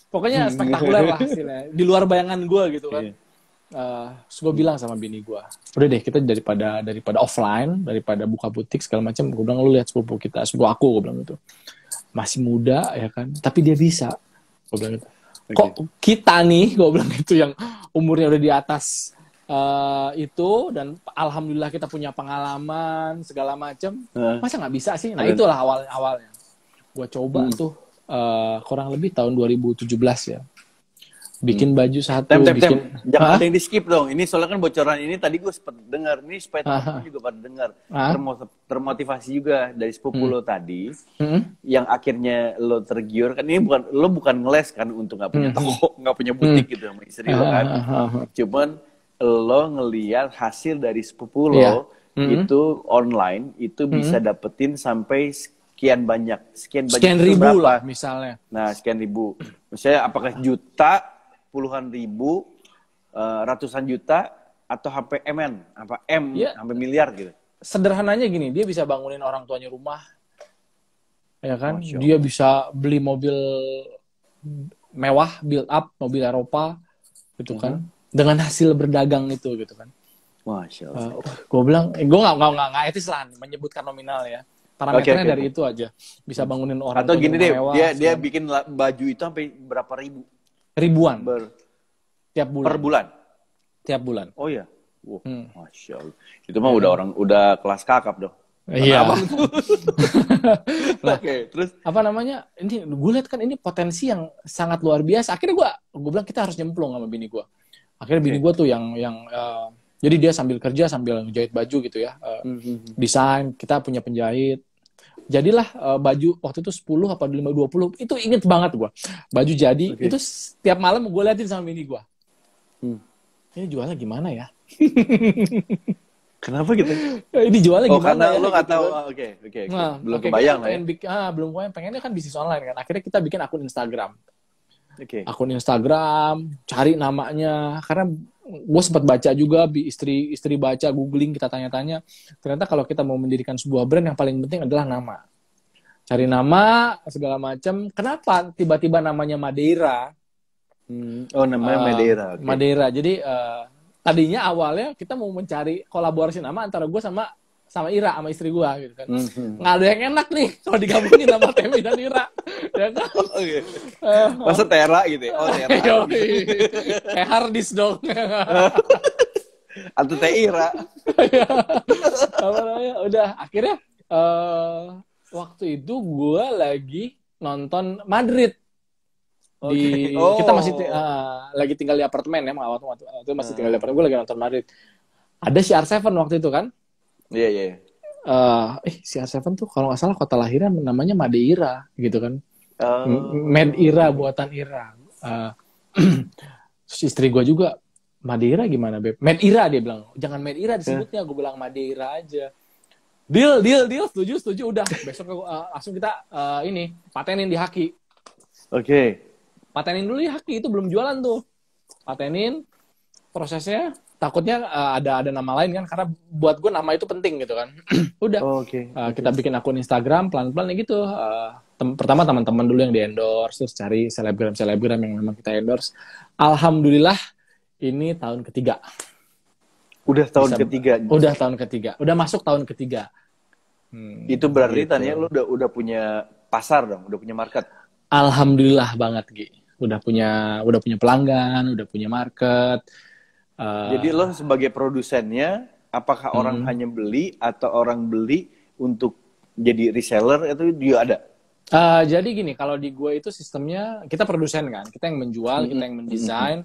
Pokoknya spektakuler lah hasilnya. Di luar bayangan gue gitu kan. Gue bilang sama bini gue, udah deh kita daripada offline, daripada buka butik segala macam, gue bilang lu lihat sepupu aku, gue bilang gitu, masih muda ya kan, tapi dia bisa, gue bilang gitu. Kok kita nih, gue bilang gitu, yang umurnya udah di atas itu, dan alhamdulillah kita punya pengalaman segala macam, masa nggak bisa sih? Nah itulah awalnya gue coba tuh kurang lebih tahun 2017 ya. Bikin baju satu, jangan ada yang di skip dong. Ini soalnya kan bocoran ini tadi gue sempat dengar. Ini supaya teman-teman juga pada dengar. Termotivasi juga dari sepupu lo tadi. Yang akhirnya lo tergiur. Kan ini bukan ngeles kan untuk nggak punya toko, nggak punya butik gitu sama istri lo kan. Cuman lo ngelihat hasil dari sepupu lo Iya. itu online itu bisa dapetin sampai sekian banyak Sekian itu ribu berapa? lah misalnya. Nah, sekian ribu. Misalnya apakah juta, puluhan ribu, ratusan juta, atau sampai Iya. sampai miliar gitu. Sederhananya gini, dia bisa bangunin orang tuanya rumah, ya kan? Masya Dia Allah. bisa beli mobil mewah, build up, mobil Eropa, gitu kan? Dengan hasil berdagang itu, gitu kan? Masya Allah. Gue bilang, gue nggak etis lah menyebutkan nominal ya. Parameternya Oke. dari itu aja. Bisa bangunin orang Atau tuanya gini rumah deh, mewah, dia bikin baju itu sampai berapa ribu ribuan tiap per bulan. bulan. Tiap bulan. Oh ya. Wah, Hmm. Masya Allah. Itu mah udah kelas kakap dong. Iya. Oke, terus Apa namanya? Ini gue lihat kan ini potensi yang sangat luar biasa. Akhirnya gue bilang kita harus nyemplung sama bini gue. Akhirnya bini gue tuh yang jadi dia sambil kerja sambil ngejahit baju gitu ya. Desain, kita punya penjahit. Jadilah baju waktu itu 10 apa 20. Itu inget banget gue. Baju jadi itu setiap malam gue liatin sama bini gue. Ini jualnya gimana ya? kenapa gitu? Ini jualnya Oh, gimana karena ya? lo nggak Gitu tahu. kan. Oke. Nah, Belum oke, kebayang kita lah ya. belum kebayang. Pengennya kan bisnis online kan. Akhirnya kita bikin akun Instagram. Oke. Akun Instagram, cari namanya. Karena gue sempat baca juga, istri baca, googling, kita tanya-tanya. Ternyata kalau kita mau mendirikan sebuah brand, yang paling penting adalah nama. Cari nama, segala macam. Kenapa tiba-tiba namanya Madeira? Oh, namanya Madeira. Oke. Madeira. Jadi tadinya awalnya kita mau mencari kolaborasi nama antara gue sama Ira, sama istri gue gitu kan. Nggak ada yang enak nih kalau digabungin nama Temi dan Ira. Ya kan? Oke. Masa Tera gitu ya? Oh, Tera. Yoi. Kayak harddisk dong. Atau Teira. Apa namanya? Udah akhirnya waktu itu gue lagi nonton Madrid. Kita masih lagi tinggal di apartemen ya, waktu itu masih tinggal di apartemen. Gue lagi nonton Madrid. Ada CR7 waktu itu kan. Iya. CR7 tuh kalau nggak salah kota lahiran namanya Madeira gitu kan. Made Ira, buatan Ira. Terus istri gue juga, Madeira gimana Beb? Made Ira dia bilang, jangan Made Ira disebutnya. Gue bilang Madeira aja. Deal, setuju. Udah, besok langsung kita patenin di Haki. Oke. Patenin dulu ya Haki, itu belum jualan tuh. Patenin, prosesnya takutnya ada nama lain kan, karena buat gue nama itu penting gitu kan. Udah, kita bikin akun Instagram pelan-pelan ya gitu. Pertama teman-teman dulu yang di-endorse, terus cari selebgram yang memang kita endorse. Alhamdulillah, ini tahun ketiga. Udah tahun ketiga. Udah tahun ketiga. Udah masuk tahun ketiga. Itu berarti tanya lu udah punya pasar dong, udah punya market. Alhamdulillah banget, Gi. Udah punya pelanggan, udah punya market. Jadi lo sebagai produsennya, apakah orang hanya beli atau orang beli untuk jadi reseller itu juga ada? Jadi gini, kalau di gue itu sistemnya kita produsen kan, kita yang menjual, kita yang mendesain.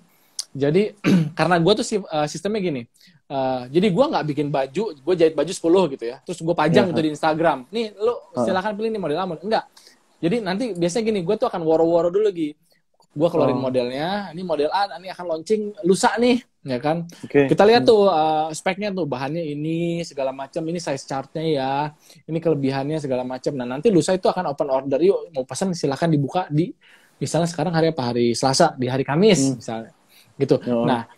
Jadi karena gue tuh sistemnya gini, jadi gue nggak bikin baju, gue jahit baju 10 gitu ya, terus gue pajang gitu di Instagram. Nih, lo silakan pilih nih model lama. Enggak. Jadi nanti biasanya gini, gue tuh akan woro-woro dulu lagi. Gue keluarin modelnya, ini model A, ini akan launching lusa nih, ya kan? Kita lihat tuh speknya tuh, bahannya ini, segala macam, ini size chartnya ya, ini kelebihannya segala macam. Nah nanti lusa itu akan open order, yuk mau pesan silakan dibuka di, misalnya sekarang hari apa? Hari Selasa, di hari Kamis misalnya, gitu. Nah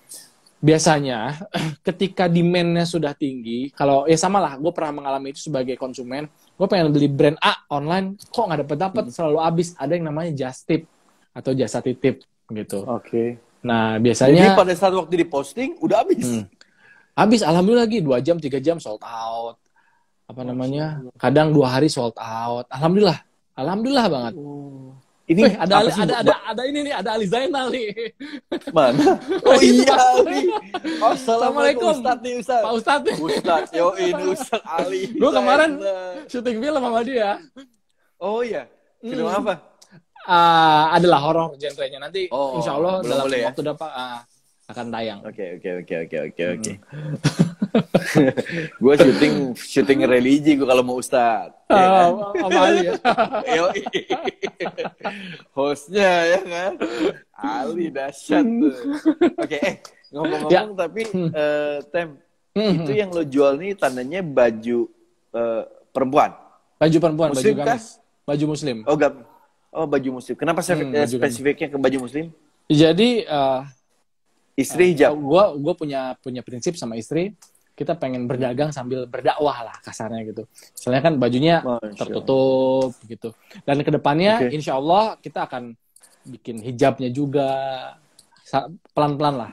biasanya ketika demand-nya sudah tinggi, kalau ya sama lah, gue pernah mengalami itu sebagai konsumen, gue pengen beli brand A online, kok nggak dapet selalu habis. Ada yang namanya just tip atau jasa titip gitu. Nah biasanya. Jadi pada saat waktu diposting udah habis. Habis, alhamdulillah lagi 2 jam 3 jam sold out. Apa namanya? Kadang 2 hari sold out. Alhamdulillah banget. Ini ada ini nih, ada Ali Zainal nih. Mana? Oh iya Ali. Assalamualaikum Ustadz. Pak Ustadz nih. Ustadz, yo ini Ustadz Ali. Gue kemarin syuting film sama dia. Oh iya. Film apa? Adalah horor genrenya. Nanti insya Allah dalam waktu depan akan tayang. Oke. Gue syuting religi gue kalau mau ustad. Ya kan? Apa Ali ya? Yoi. Hostnya ya kan, Ali dahsyat tuh. Oke, ngomong-ngomong tapi Tem, itu yang lo jual nih tandanya baju perempuan. Baju perempuan, Muslim baju kah? gamis, baju muslim. Baju muslim. Kenapa spesifiknya ke baju muslim? Jadi Istri hijab. gue punya prinsip sama istri, kita pengen berdagang sambil berdakwah lah kasarnya gitu. Soalnya kan bajunya tertutup gitu. Dan kedepannya insya Allah kita akan bikin hijabnya juga pelan-pelan lah.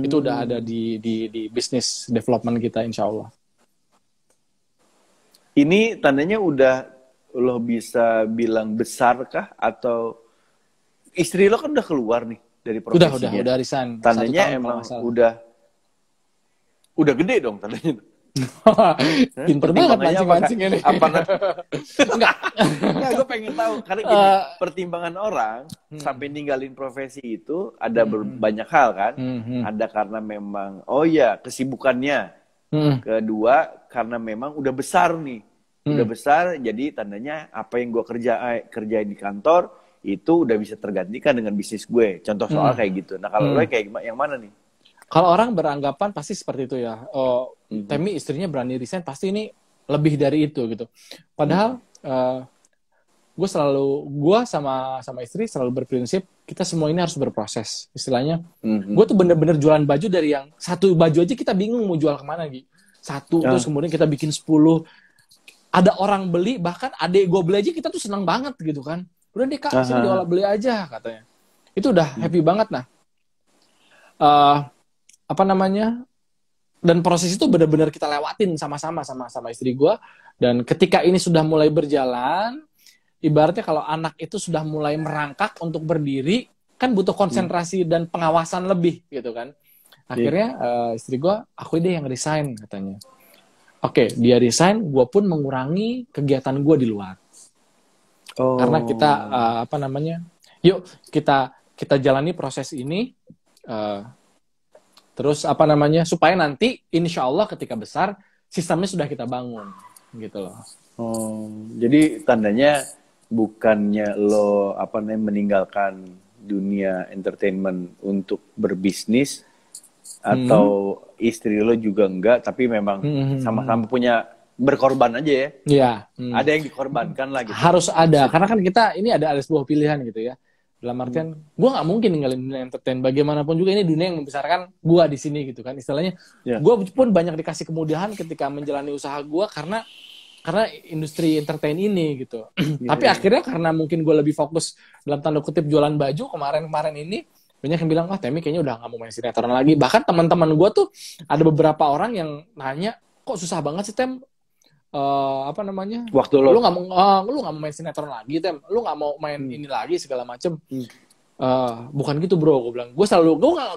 Itu udah ada di bisnis development kita insya Allah. Ini tandanya udah lo bisa bilang besar kah atau istri lo kan udah keluar nih dari profesinya? Udah resign. Tandanya emang udah gede dong tandanya. Pinter banget mancing-mancing ini. Enggak, gue pengen tahu karena gini, pertimbangan orang sampai ninggalin profesi itu ada banyak hal kan. Ada karena memang kesibukannya. Kedua karena memang udah besar nih. Udah besar jadi tandanya apa yang gue kerjain di kantor itu udah bisa tergantikan dengan bisnis gue. Contoh soal kayak gitu. Nah kalau lo kayak yang mana nih? Kalau orang beranggapan pasti seperti itu ya. Temi istrinya berani resign pasti ini lebih dari itu gitu. Padahal gue sama istri selalu berprinsip kita semua ini harus berproses. Istilahnya, gue tuh bener-bener jualan baju dari yang satu baju aja kita bingung mau jual kemana gitu. Terus kemudian kita bikin 10. Ada orang beli, bahkan adek gue beli aja kita tuh senang banget gitu kan. Udah deh Kak, sini diolah beli aja katanya. Itu udah happy banget nah. Dan proses itu benar-benar kita lewatin sama-sama sama istri gue. Dan ketika ini sudah mulai berjalan, ibaratnya kalau anak itu sudah mulai merangkak untuk berdiri, kan butuh konsentrasi dan pengawasan lebih gitu kan. Akhirnya istri gue, aku deh yang resign katanya. Oke, dia resign, gue pun mengurangi kegiatan gue di luar. Karena kita yuk kita jalani proses ini. Terus supaya nanti insya Allah ketika besar sistemnya sudah kita bangun gitu loh. Jadi tandanya bukannya lo meninggalkan dunia entertainment untuk berbisnis atau istri lo juga enggak, tapi memang sama-sama punya berkorban aja ya. Iya. Ada yang dikorbankan lah gitu. Harus ada, karena kan kita ini ada sebuah pilihan gitu ya. Dalam artian, gue nggak mungkin ninggalin dunia entertain. Bagaimanapun juga ini dunia yang membesarkan gue di sini gitu kan. Istilahnya, gue pun banyak dikasih kemudahan ketika menjalani usaha gue karena industri entertain ini gitu. Tapi akhirnya karena mungkin gue lebih fokus dalam tanda kutip jualan baju kemarin ini, banyak yang bilang, Temi kayaknya udah nggak mau main sinetron lagi. Bahkan teman-teman gue tuh ada beberapa orang yang nanya, kok susah banget sih Tem? Waktu lo lu nggak mau main sinetron lagi Tem, lu nggak mau main ini lagi segala macem. Bukan gitu bro, gue bilang gue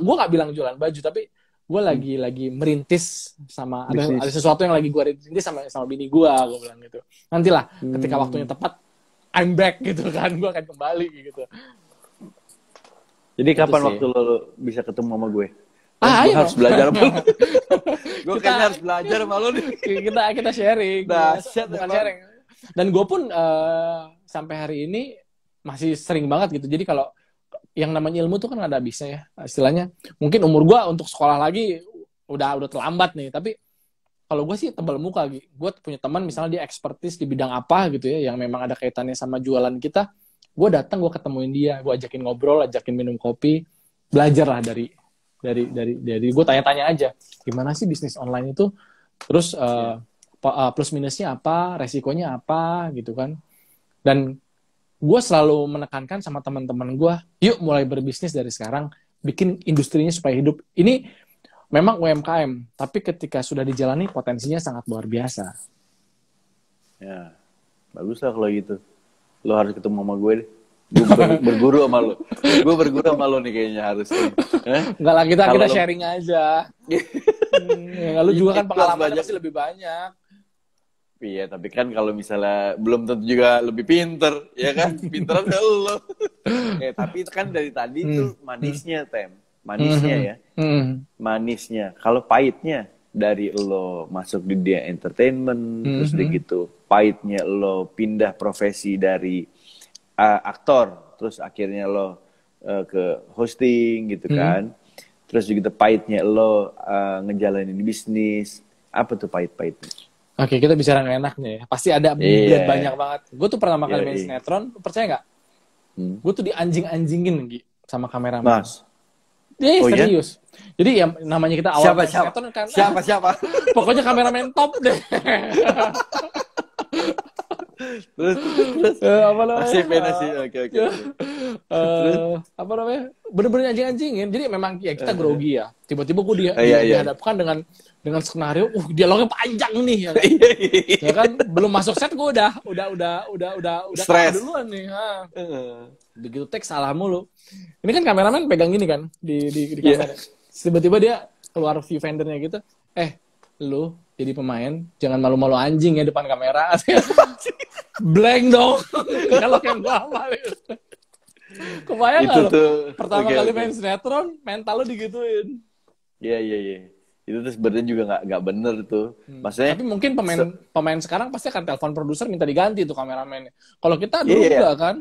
nggak bilang jualan baju, tapi gue lagi merintis sama ada sesuatu yang lagi gue rintis sama bini gue bilang gitu. Nantilah ketika waktunya tepat I'm back gitu kan, gue akan kembali gitu. Jadi kapan waktu lo bisa ketemu sama gue? Gue harus belajar sama lo. Gue kayaknya harus belajar sama lo nih. Kita sharing. Bukan sharing. Dan gue pun sampai hari ini masih sering banget gitu. Jadi kalau yang namanya ilmu tuh kan gak ada habisnya ya. Istilahnya mungkin umur gue untuk sekolah lagi udah terlambat nih. Tapi kalau gue sih tebal muka gitu. Gue punya teman misalnya dia expertise di bidang apa gitu ya, yang memang ada kaitannya sama jualan kita. Gue datang, gue ketemuin dia, gue ajakin ngobrol, ajakin minum kopi, belajar lah dari gue tanya-tanya aja gimana sih bisnis online itu, terus plus minusnya apa, resikonya apa gitu kan. Dan gue selalu menekankan sama teman-teman gue, yuk mulai berbisnis dari sekarang, bikin industrinya supaya hidup. Ini memang UMKM, tapi ketika sudah dijalani potensinya sangat luar biasa. Ya, bagus lah kalau gitu. Lo harus ketemu sama gue deh. Gue berguru sama lo. Gue berguru sama lo nih kayaknya harus. Enggak lah, kita sharing aja. Lu juga kan pengalamannya pasti lebih banyak. Iya, tapi kan kalau misalnya belum tentu juga lebih pinter, ya kan? Pinteran lo. Tapi kan dari tadi tuh manisnya, Tem. Manisnya ya. Manisnya. Kalau pahitnya, dari lo masuk di dunia entertainment, terus udah gitu pahitnya lo pindah profesi dari aktor, terus akhirnya lo ke hosting gitu kan. Terus juga pahitnya lo ngejalanin bisnis. Apa tuh pahit-pahitnya? Oke, kita bicara yang enaknya ya. Pasti ada banyak banget. Gue tuh pertama kali main sinetron, percaya nggak? Gue tuh dianjing-anjingin Gi, sama kameramen. Mas. Serius. Ya? Jadi yang namanya kita awal main sinetron kan. Siapa? Pokoknya kameramen top deh. terus apa namanya? Oke. Apa namanya? Bener-bener anjing-anjingin. Jadi memang ya kita grogi ya. Tiba-tiba gue dihadapkan dengan skenario, dialognya panjang nih ya kan. Ya kan belum masuk set gue udah stres duluan nih. Begitu teks salah mulu. Ini kan kameramen pegang gini kan di kamera. Tiba-tiba dia keluar viewfindernya gitu. Lu jadi pemain jangan malu-malu anjing ya depan kamera. Blank dong. Kalau yang gua hafal. Kebayang nggak lo? Pertama kali main sinetron, mental lo digituin. Iya. Itu tuh sebenarnya juga nggak bener tuh. Maksudnya. Tapi mungkin pemain sekarang pasti akan telepon produser minta diganti tuh kameramennya. Kalau kita dulu enggak kan?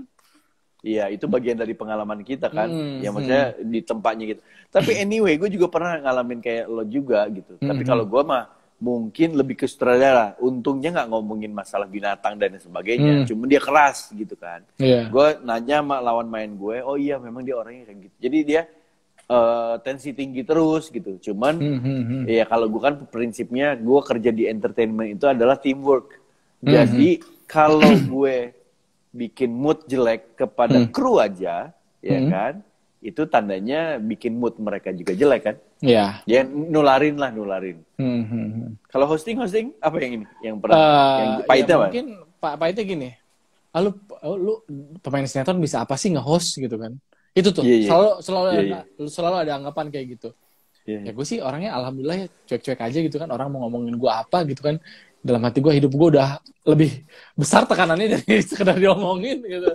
Iya, itu bagian dari pengalaman kita kan. Ya maksudnya di tempatnya gitu. Tapi anyway, gue juga pernah ngalamin kayak lo juga gitu. Tapi kalau gue mah mungkin lebih ke sutradara. Untungnya nggak ngomongin masalah binatang dan sebagainya. Cuma dia keras gitu kan. Gue nanya sama lawan main gue, oh iya memang dia orangnya kayak gitu. Jadi dia tensi tinggi terus gitu. Cuman ya kalau gue kan prinsipnya gue kerja di entertainment itu adalah teamwork. Jadi kalau gue bikin mood jelek kepada kru aja, ya kan? Itu tandanya bikin mood mereka juga jelek kan? Iya. Ya nularin. Kalau hosting apa yang ini? Yang pernah yang pahitnya apa? Mungkin pahitnya gini. Lu pemain sinetron bisa apa sih nge-host gitu kan? Itu tuh selalu ada anggapan kayak gitu. Ya gue sih orangnya alhamdulillah ya cuek-cuek aja gitu kan. Orang mau ngomongin gue apa gitu kan. Dalam hati gue, hidup gue udah lebih besar tekanannya dari sekedar diomongin gitu.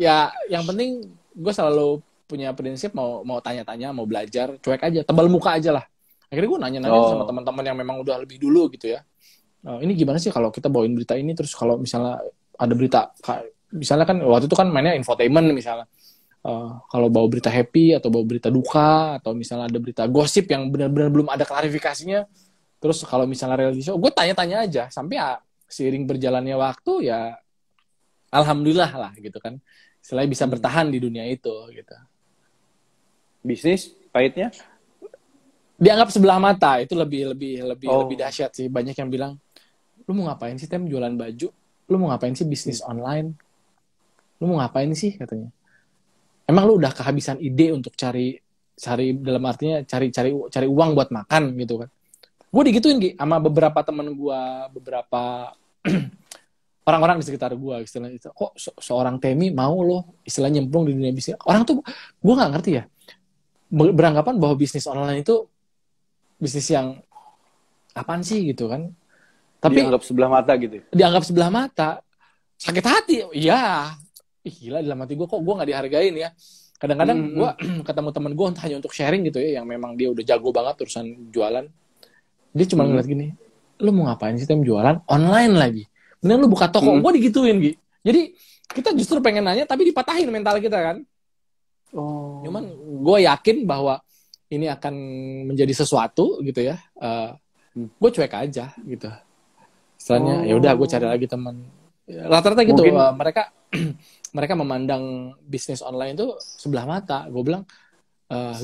Ya yang penting gue selalu punya prinsip mau tanya-tanya, mau belajar, cuek aja, tebal muka aja lah. Akhirnya gue nanya-nanya sama teman-teman yang memang udah lebih dulu gitu ya. Ini gimana sih kalau kita bawain berita ini, terus kalau misalnya ada berita, misalnya kan waktu itu kan mainnya infotainment misalnya. Kalau bawa berita happy atau bawa berita duka, atau misalnya ada berita gosip yang benar-benar belum ada klarifikasinya, terus kalau misalnya reality show, gue tanya-tanya aja. Sampai ya seiring berjalannya waktu ya alhamdulillah lah gitu kan. Selain bisa bertahan di dunia itu gitu. Bisnis pahitnya? Dianggap sebelah mata, itu lebih dahsyat sih. Banyak yang bilang, lu mau ngapain sih Tem jualan baju? Lu mau ngapain sih bisnis online? Lu mau ngapain sih katanya? Emang lu udah kehabisan ide untuk cari dalam artinya cari uang buat makan gitu kan? Gue digituin sama beberapa temen gue, beberapa orang-orang di sekitar gue, istilahnya itu. Kok seorang Temi mau lo istilahnya nyemplung di dunia bisnis? Orang tuh gue nggak ngerti ya, beranggapan bahwa bisnis online itu bisnis yang apaan sih gitu kan? Tapi dianggap sebelah mata gitu. Dianggap sebelah mata, sakit hati. Iya, gila dalam hati gue kok gue nggak dihargain ya. Kadang-kadang gue ketemu temen gue hanya untuk sharing gitu ya, yang memang dia udah jago banget urusan jualan. Dia cuma ngeliat gini, lu mau ngapain sih Tem jualan online lagi? Mending lu buka toko. Gue digituin Gi. Jadi kita justru pengen nanya tapi dipatahin mental kita kan. Cuman gue yakin bahwa ini akan menjadi sesuatu gitu ya. Gue cuek aja gitu. Istilahnya ya udah gue cari lagi teman. Rata-rata gitu. Mereka memandang bisnis online itu sebelah mata. Gue bilang,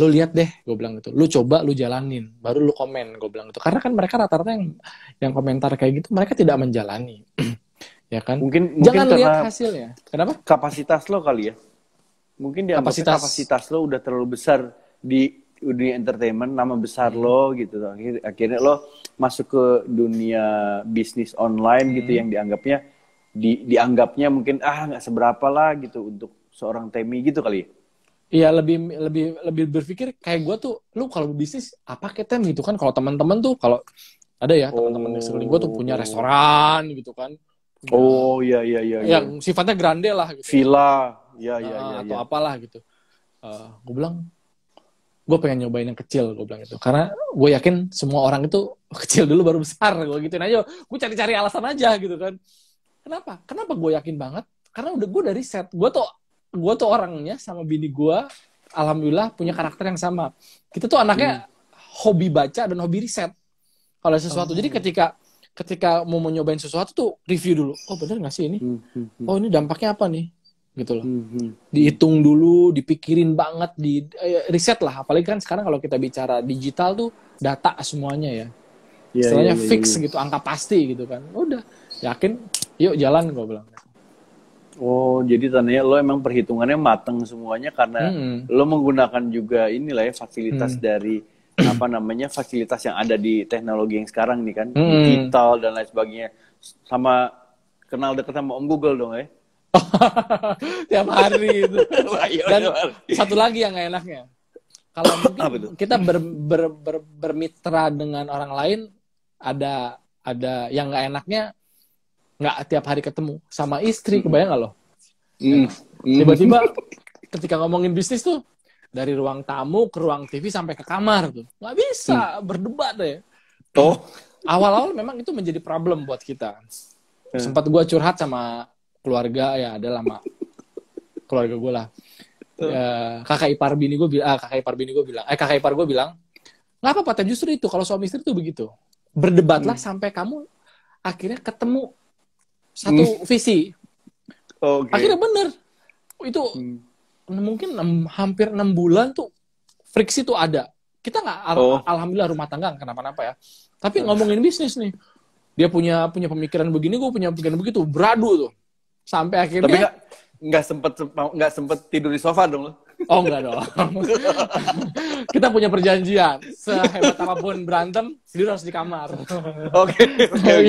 lu lihat deh, gue bilang gitu. Lu coba, lu jalanin, baru lu komen, gue bilang gitu. Karena kan mereka rata-rata yang komentar kayak gitu, mereka tidak menjalani, ya kan? Jangan lihat hasilnya. Kenapa? Kapasitas lo kali ya. Mungkin kapasitas lo udah terlalu besar di dunia entertainment, nama besar lo gitu. Akhirnya lo masuk ke dunia bisnis online gitu yang dianggapnya mungkin nggak seberapa lah gitu untuk seorang Temi gitu kali ya. Iya, lebih berpikir kayak gue tuh, lu kalau bisnis apa Tem gitu kan? Kalau teman-teman tuh, kalau ada ya teman-teman di sekeliling gue tuh punya restoran gitu kan? Iya. Yang sifatnya grande lah. Gitu. Villa, atau apalah gitu. Gue bilang, gue pengen nyobain yang kecil, gue bilang gitu. Karena gue yakin semua orang itu kecil dulu baru besar, gue gituin aja. Gue cari-cari alasan aja gitu kan. Kenapa gue yakin banget? Karena gue udah riset. Gue tuh orangnya sama bini gue, alhamdulillah punya karakter yang sama. Kita tuh anaknya hobi baca dan hobi riset kalau sesuatu. Jadi ketika mau nyobain sesuatu tuh review dulu. Oh bener nggak sih ini? Oh ini dampaknya apa nih? Gitu loh. Dihitung dulu, dipikirin banget, riset lah. Apalagi kan sekarang kalau kita bicara digital tuh data semuanya ya. Istilahnya fix gitu, angka pasti gitu kan. Udah, yakin, yuk jalan gue bilang. Oh, jadi tandanya lo emang perhitungannya mateng semuanya karena lo menggunakan juga inilah ya fasilitas dari fasilitas yang ada di teknologi yang sekarang nih kan, digital dan lain sebagainya. Sama kenal dekat sama Om Google dong ya. Tiap hari itu. Dan satu lagi yang gak enaknya, kalau mungkin kita bermitra dengan orang lain, ada yang gak enaknya, nggak tiap hari ketemu sama istri, kebayang nggak lo? Tiba-tiba ketika ngomongin bisnis tuh dari ruang tamu ke ruang TV sampai ke kamar tuh nggak bisa berdebat deh. Awal-awal memang itu menjadi problem buat kita. Sempat gue curhat sama keluarga ya, adalah sama keluarga gue lah. Kakak ipar gue bilang nggak apa-apa, justru itu kalau suami istri tuh begitu, berdebatlah sampai kamu akhirnya ketemu satu visi. Akhirnya bener. Itu mungkin hampir 6 bulan tuh friksi tuh ada. Kita nggak, alhamdulillah rumah tangga nggak kenapa-napa ya. Tapi ngomongin bisnis nih, dia punya pemikiran begini, gue punya pemikiran begitu, beradu tuh. Sampai akhirnya. Tapi nggak sempet tidur di sofa dong lo? Oh enggak dong. Kita punya perjanjian. Sehebat apapun berantem, tidur harus di kamar. Oke.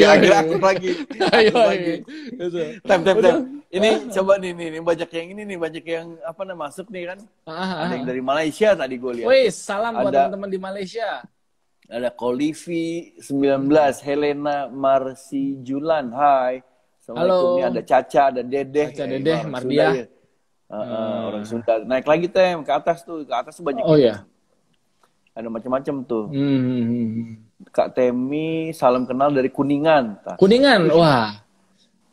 Agak akur lagi. Tem. Ini coba nih banyak yang ini nih, banyak yang masuk nih kan. Ada yang dari Malaysia tadi gue lihat. Wih, salam buat teman-teman di Malaysia. Ada Kolivi 19, Helena Marsijulan, hai. Assalamualaikum. Ini ada Caca, ada Dedeh. Mardia. Orang Sunda. Naik lagi Tem, ke atas tuh banyak. Oh iya. Ada macam-macam tuh. Kak Temi, salam kenal dari Kuningan. Kuningan, wah.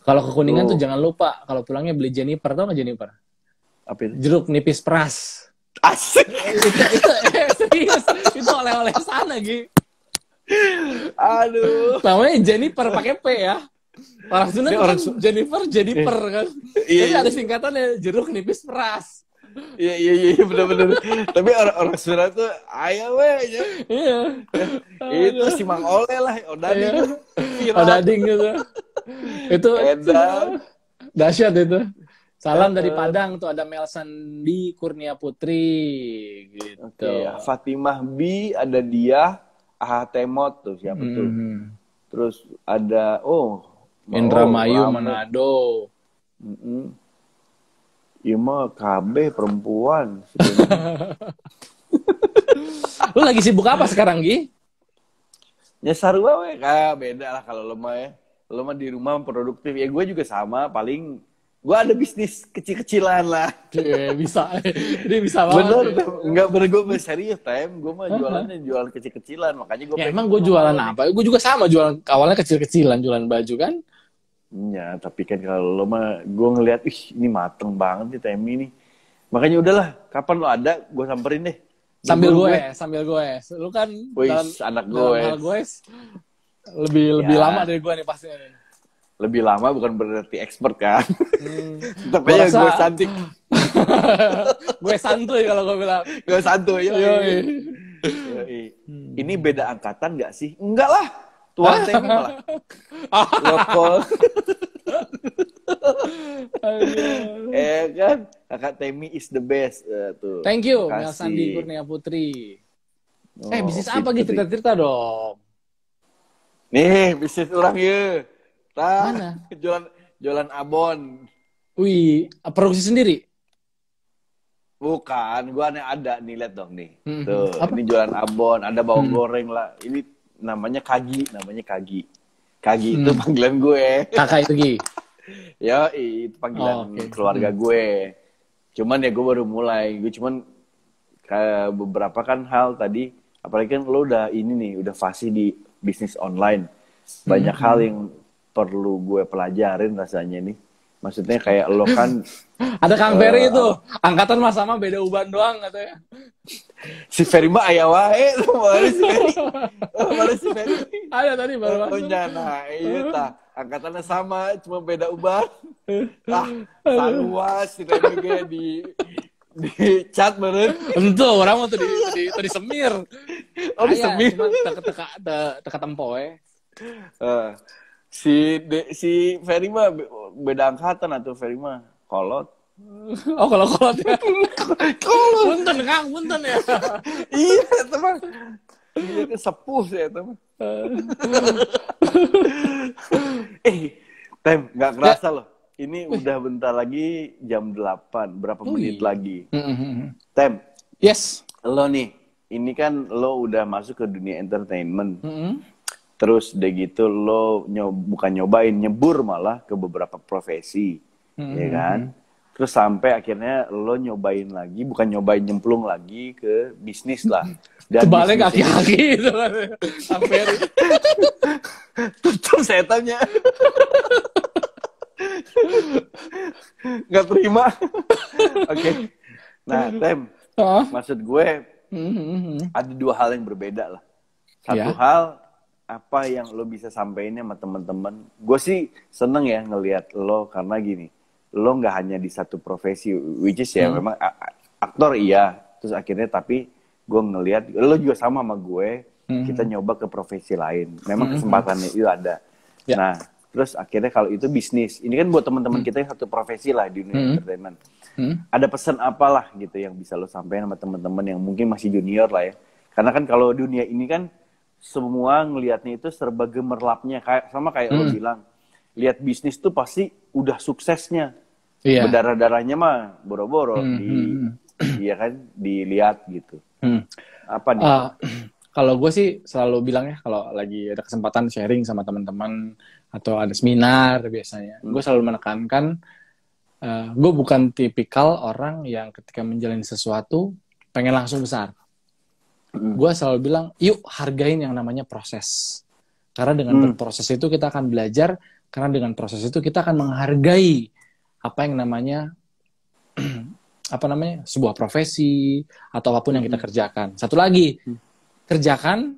Kalau ke Kuningan tuh jangan lupa, kalau pulangnya beli Jennifer, tau nggak Jennifer? Apa itu? Jeruk nipis peras. Asik. itu serius, itu oleh-oleh sana, Gi. Aduh. Namanya Jennifer pakai P ya. Orang Sunda kan Jennifer kan. Jadi ada singkatannya jeruk nipis peras. Iya benar. Tapi orang Sunda tuh ayo weh ya. Iya. Itu si Mang Oleh lah, Odading. Odading gitu. Itu dahsyat itu. Salam dari Padang tuh, ada Melsandi Kurnia Putri gitu. Fatimah B, ada dia, Temot tuh siapa tuh. Terus ada Indramayu Manado. Iya mah KB perempuan. Lu lagi sibuk apa sekarang, Gi? Nyasar we, beda lah kalau lo mah ya. Lo mah di rumah produktif. Ya gue juga sama, paling gue ada bisnis kecil-kecilan lah. Bisa. Ini bisa banget. Bener, enggak gue serius, Tem. Gue mah jualan kecil-kecilan, makanya gue emang gue jualan apa? Gue juga sama, jualan awalnya kecil-kecilan, jualan baju kan. Iya, tapi kan kalau lo mah, gue ngeliat, ini mateng banget nih Temi nih. Makanya udahlah, kapan lo ada, gue samperin deh. Sambil gue. Lu kan anak gue. Lebih lama dari gue nih pasti. Lebih lama bukan berarti expert kan. Tapi ya gue cantik. Gue santuy kalau gue bilang. Gue santuy. Ini beda angkatan gak sih? Enggak lah. Tuan Temi malah. Lokal. Kan? Kakak Temi is the best. Tuh. Thank you, Melsandi Kurnia Putri. Bisnis apa gitu? Cerita dong. Nih, bisnis orang ya. Mana? Jualan abon. Wih, produksi sendiri? Bukan, gua ada nih, lihat dong nih. Tuh, ini jualan abon, ada bawang goreng lah. Ini namanya Kagi. Kagi itu panggilan gue. Kakak itu Gi. Ya, itu panggilan keluarga gue. Cuman ya gue baru mulai. Gue cuman kayak beberapa kan hal tadi, apalagi kan lo udah ini nih, udah fasih di bisnis online. Banyak hal yang perlu gue pelajarin rasanya nih. Maksudnya kayak lo kan Ada Kang Ferry itu, angkatan mas sama beda uban doang katanya. si Ferry mah aya wae tuh, mana si Ferry? Mana si Ferry? Ada tadi baru masuk. Nah, iya tah. Angkatannya sama, cuma beda uban. Saluas si Ferry ge di chat meureun. Tentu orang mau tuh disemir. Oh, disemir. Cuma teka tempoe. Si Ferry mah beda angkatan atau Ferry mah kolot. Oh kalau kolot ya. Punten Kang, punten ya. Iya teman. Iya kan sepuh ya teman. Tem, nggak kerasa loh. Ini udah bentar lagi jam 8. Berapa menit lagi? Tem. Yes. Lo nih, ini kan lo udah masuk ke dunia entertainment. Terus udah gitu lo bukan nyobain, nyebur malah ke beberapa profesi. Ya kan? Terus sampai akhirnya lo nyobain lagi, bukan nyobain, nyemplung lagi ke bisnis lah. Dan kebalik kaki-kaki itu kan. Sampai tutup setannya. Nggak terima. Oke. Nah, Tem. Maksud gue ada dua hal yang berbeda lah. Satu hal, apa yang lo bisa sampein sama teman-teman. Gue sih seneng ya ngelihat lo karena gini. Lo nggak hanya di satu profesi, which is ya memang aktor iya, terus akhirnya tapi gue ngelihat lo juga sama gue, kita nyoba ke profesi lain, memang kesempatannya itu ada. Nah, terus akhirnya kalau itu bisnis, ini kan buat teman-teman kita yang satu profesi lah di dunia entertainment. Ada pesan apalah gitu yang bisa lo sampaikan sama teman-teman yang mungkin masih junior lah ya, karena kan kalau dunia ini kan semua ngelihatnya itu serba gemerlapnya, kayak lo bilang, lihat bisnis tuh pasti udah suksesnya. Berdarah-darahnya mah boro-boro iya kan dilihat gitu. Apa nih? Kalau gue sih selalu bilang ya, kalau lagi ada kesempatan sharing sama teman-teman atau ada seminar biasanya, gue selalu menekankan gue bukan tipikal orang yang ketika menjalani sesuatu pengen langsung besar. Gue selalu bilang, yuk hargain yang namanya proses. Karena dengan berproses itu kita akan belajar, karena dengan proses itu kita akan menghargai apa yang namanya sebuah profesi atau apapun yang kita kerjakan. Satu lagi, kerjakan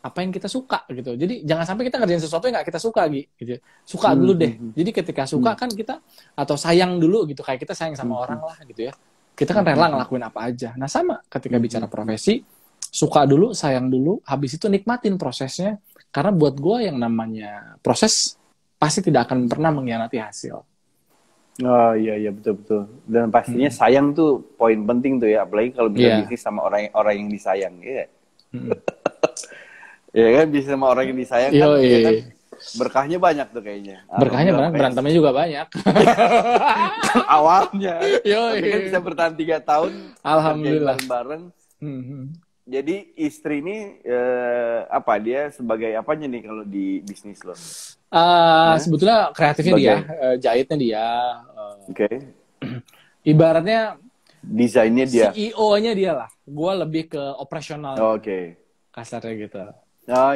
apa yang kita suka gitu. Jadi jangan sampai kita ngerjain sesuatu yang nggak kita suka gitu. Suka dulu deh. Jadi ketika suka kan kita, atau sayang dulu gitu, kayak kita sayang sama orang lah gitu ya. Kita kan rela ngelakuin apa aja. Nah sama ketika bicara profesi, suka dulu, sayang dulu, habis itu nikmatin prosesnya. Karena buat gue yang namanya proses pasti tidak akan pernah mengkhianati hasil. Oh iya betul. Dan pastinya sayang tuh poin penting tuh ya, apalagi kalau bisa bisnis sama orang yang disayang, ya. Ya kan, bisnis sama orang yang disayang kan, ya kan berkahnya banyak tuh kayaknya. Berkahnya banyak, berantemnya juga banyak. Awalnya, tapi kan bisa bertahan 3 tahun. Alhamdulillah. Bareng. Jadi istri ini dia sebagai apanya nih kalau di bisnis lo? Sebetulnya kreatifnya dia, jahitnya dia. Oke. Ibaratnya desainnya dia. CEO-nya dia lah. Gua lebih ke operasional. Oke. Kasarnya gitu.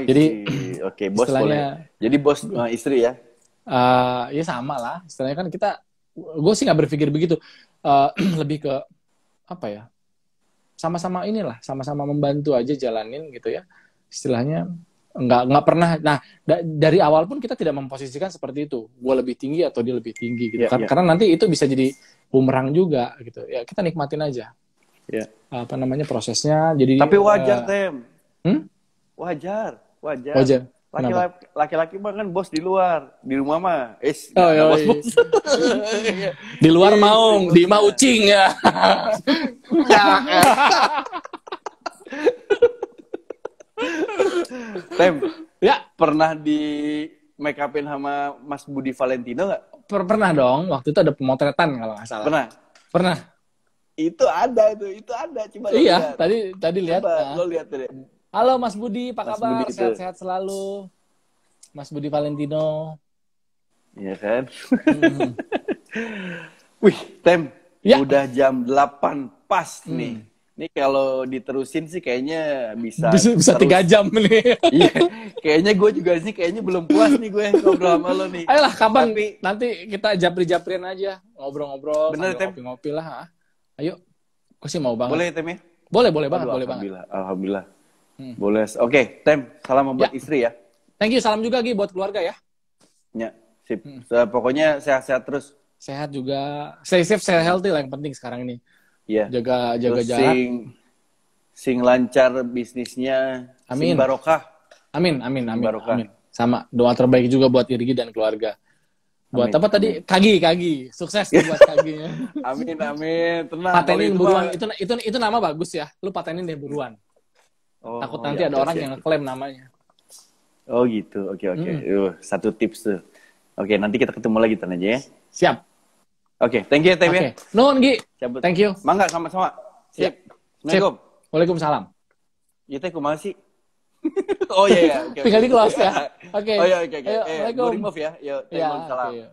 Jadi bos boleh. Jadi bos istri ya? Ya sama lah. Istilahnya kan gue sih nggak berpikir begitu. Lebih ke apa ya? Sama-sama sama-sama membantu aja jalanin gitu ya. Istilahnya nggak pernah. Nah dari awal pun kita tidak memposisikan seperti itu. Gue lebih tinggi atau dia lebih tinggi gitu. Karena nanti itu bisa jadi bumerang juga gitu. Ya kita nikmatin aja. Prosesnya. Jadi. Tapi wajar Tem. Wajar. Laki-laki mah kan bos di luar, di rumah mah bos. Di luar maung, di mah ucing ya. Tem, pernah di make upin sama Mas Budi Valentino nggak? Pernah dong, waktu itu ada pemotretan kalau nggak salah. Pernah. Itu ada. Coba iya, tadi lihat. Lo lihat deh. Halo Mas Budi, apa kabar? Sehat-sehat selalu. Mas Budi Valentino. Iya kan? Wih, Tem. Udah jam 8 pas nih. Ini kalau diterusin sih kayaknya bisa Bisa terus. 3 jam nih. Iya, kayaknya gue juga sih kayaknya belum puas nih gue ngobrol sama lo nih. Ayolah kapan Tapi nanti kita japri-japrian aja, ngobrol-ngobrol bener sambil Tem, ngopi-ngopi lah. Ha? Ayo, aku sih mau banget. boleh Tem ya? Boleh banget, Aduh, boleh banget. alhamdulillah, alhamdulillah. Hmm. Boleh. Oke, Tem, salam buat Ya, istri ya. thank you, salam juga Gi buat keluarga ya. Ya, sip. Pokoknya sehat-sehat terus. Sehat juga, stay safe, stay healthy lah yang penting sekarang ini. Iya. Jaga Terus jarak. sing lancar bisnisnya, sing Amin. barokah. Amin. Barokah. Amin. Sama doa terbaik juga buat Irgi dan keluarga. Buat Amin, apa tadi? amin. Kagi. Sukses tuh buat Kaginya. Amin, amin. Tenang. Patenin kalau buruan. mah- Itu nama bagus ya. Lu patenin deh buruan. Oh, Takut oh, nanti ya, ada oke, orang oke, yang oke. ngeklaim namanya. Oh gitu, oke. Satu tips tuh. Oke, nanti kita ketemu lagi Tan aja ya. Siap. Oke, thank you Tem Oke. ya. Nuhun Gi. Cabut. Thank you. Mangga sama-sama. Ya. Sip. Assalamualaikum. Waalaikumsalam. Ya teh kumaha sih? Oh iya ya, oke. Tinggal di close ya. Oke. Oh iya, oke. Ayo, Assalamualaikum. Gue remove ya. Yo, Ya, Waalaikumsalam. oke.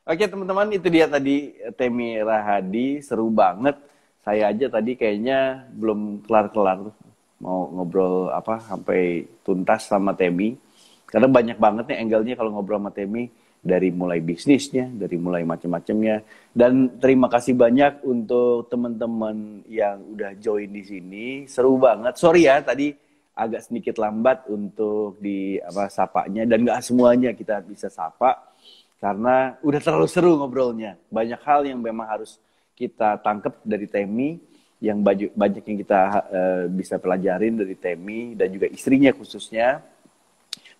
Oke teman-teman, itu dia tadi Temi Rahadi, seru banget. Saya aja tadi kayaknya belum kelar-kelar mau ngobrol apa sampai tuntas sama Temi. Karena banyak banget nih angle-nya kalau ngobrol sama Temi, dari mulai bisnisnya, dari mulai macam-macamnya. Dan terima kasih banyak untuk teman-teman yang udah join di sini. Seru banget. Sorry ya tadi agak sedikit lambat untuk di apa sapanya, dan nggak semuanya kita bisa sapa. Karena udah terlalu seru ngobrolnya. Banyak hal yang memang harus kita tangkap dari Temi, yang banyak yang kita bisa pelajarin dari Temi, dan juga istrinya khususnya.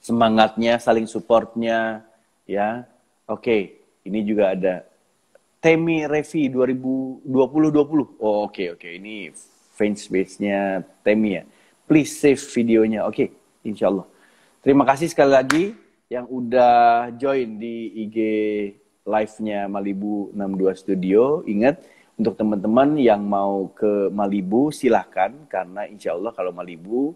Semangatnya, saling supportnya, ya. Oke, ini juga ada Temi Revi 2020. Oh, oke. Ini fans base-nya Temi ya. Please save videonya. Oke, insya Allah. Terima kasih sekali lagi yang udah join di IG live-nya Malibu 62 Studio. Ingat, untuk teman-teman yang mau ke Malibu, silahkan. Karena insya Allah kalau Malibu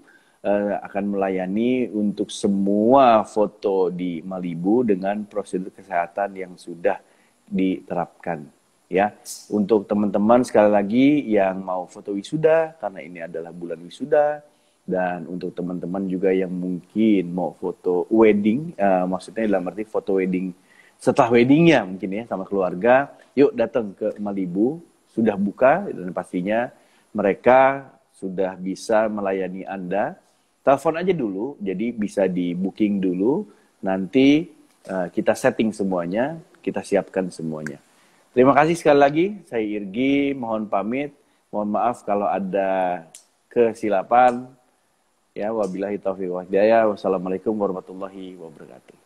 akan melayani untuk semua foto di Malibu dengan prosedur kesehatan yang sudah diterapkan. Ya, untuk teman-teman sekali lagi yang mau foto wisuda, karena ini adalah bulan wisuda. Dan untuk teman-teman juga yang mungkin mau foto wedding, maksudnya dalam arti foto wedding setelah weddingnya mungkin ya sama keluarga, yuk datang ke Malibu, sudah buka dan pastinya mereka sudah bisa melayani Anda. Telepon aja dulu, jadi bisa di booking dulu, nanti kita setting semuanya, kita siapkan semuanya. Terima kasih sekali lagi, saya Irgi, mohon pamit, mohon maaf kalau ada kesilapan. Ya, wabillahi taufiq wal hidayah. Wassalamualaikum warahmatullahi wabarakatuh.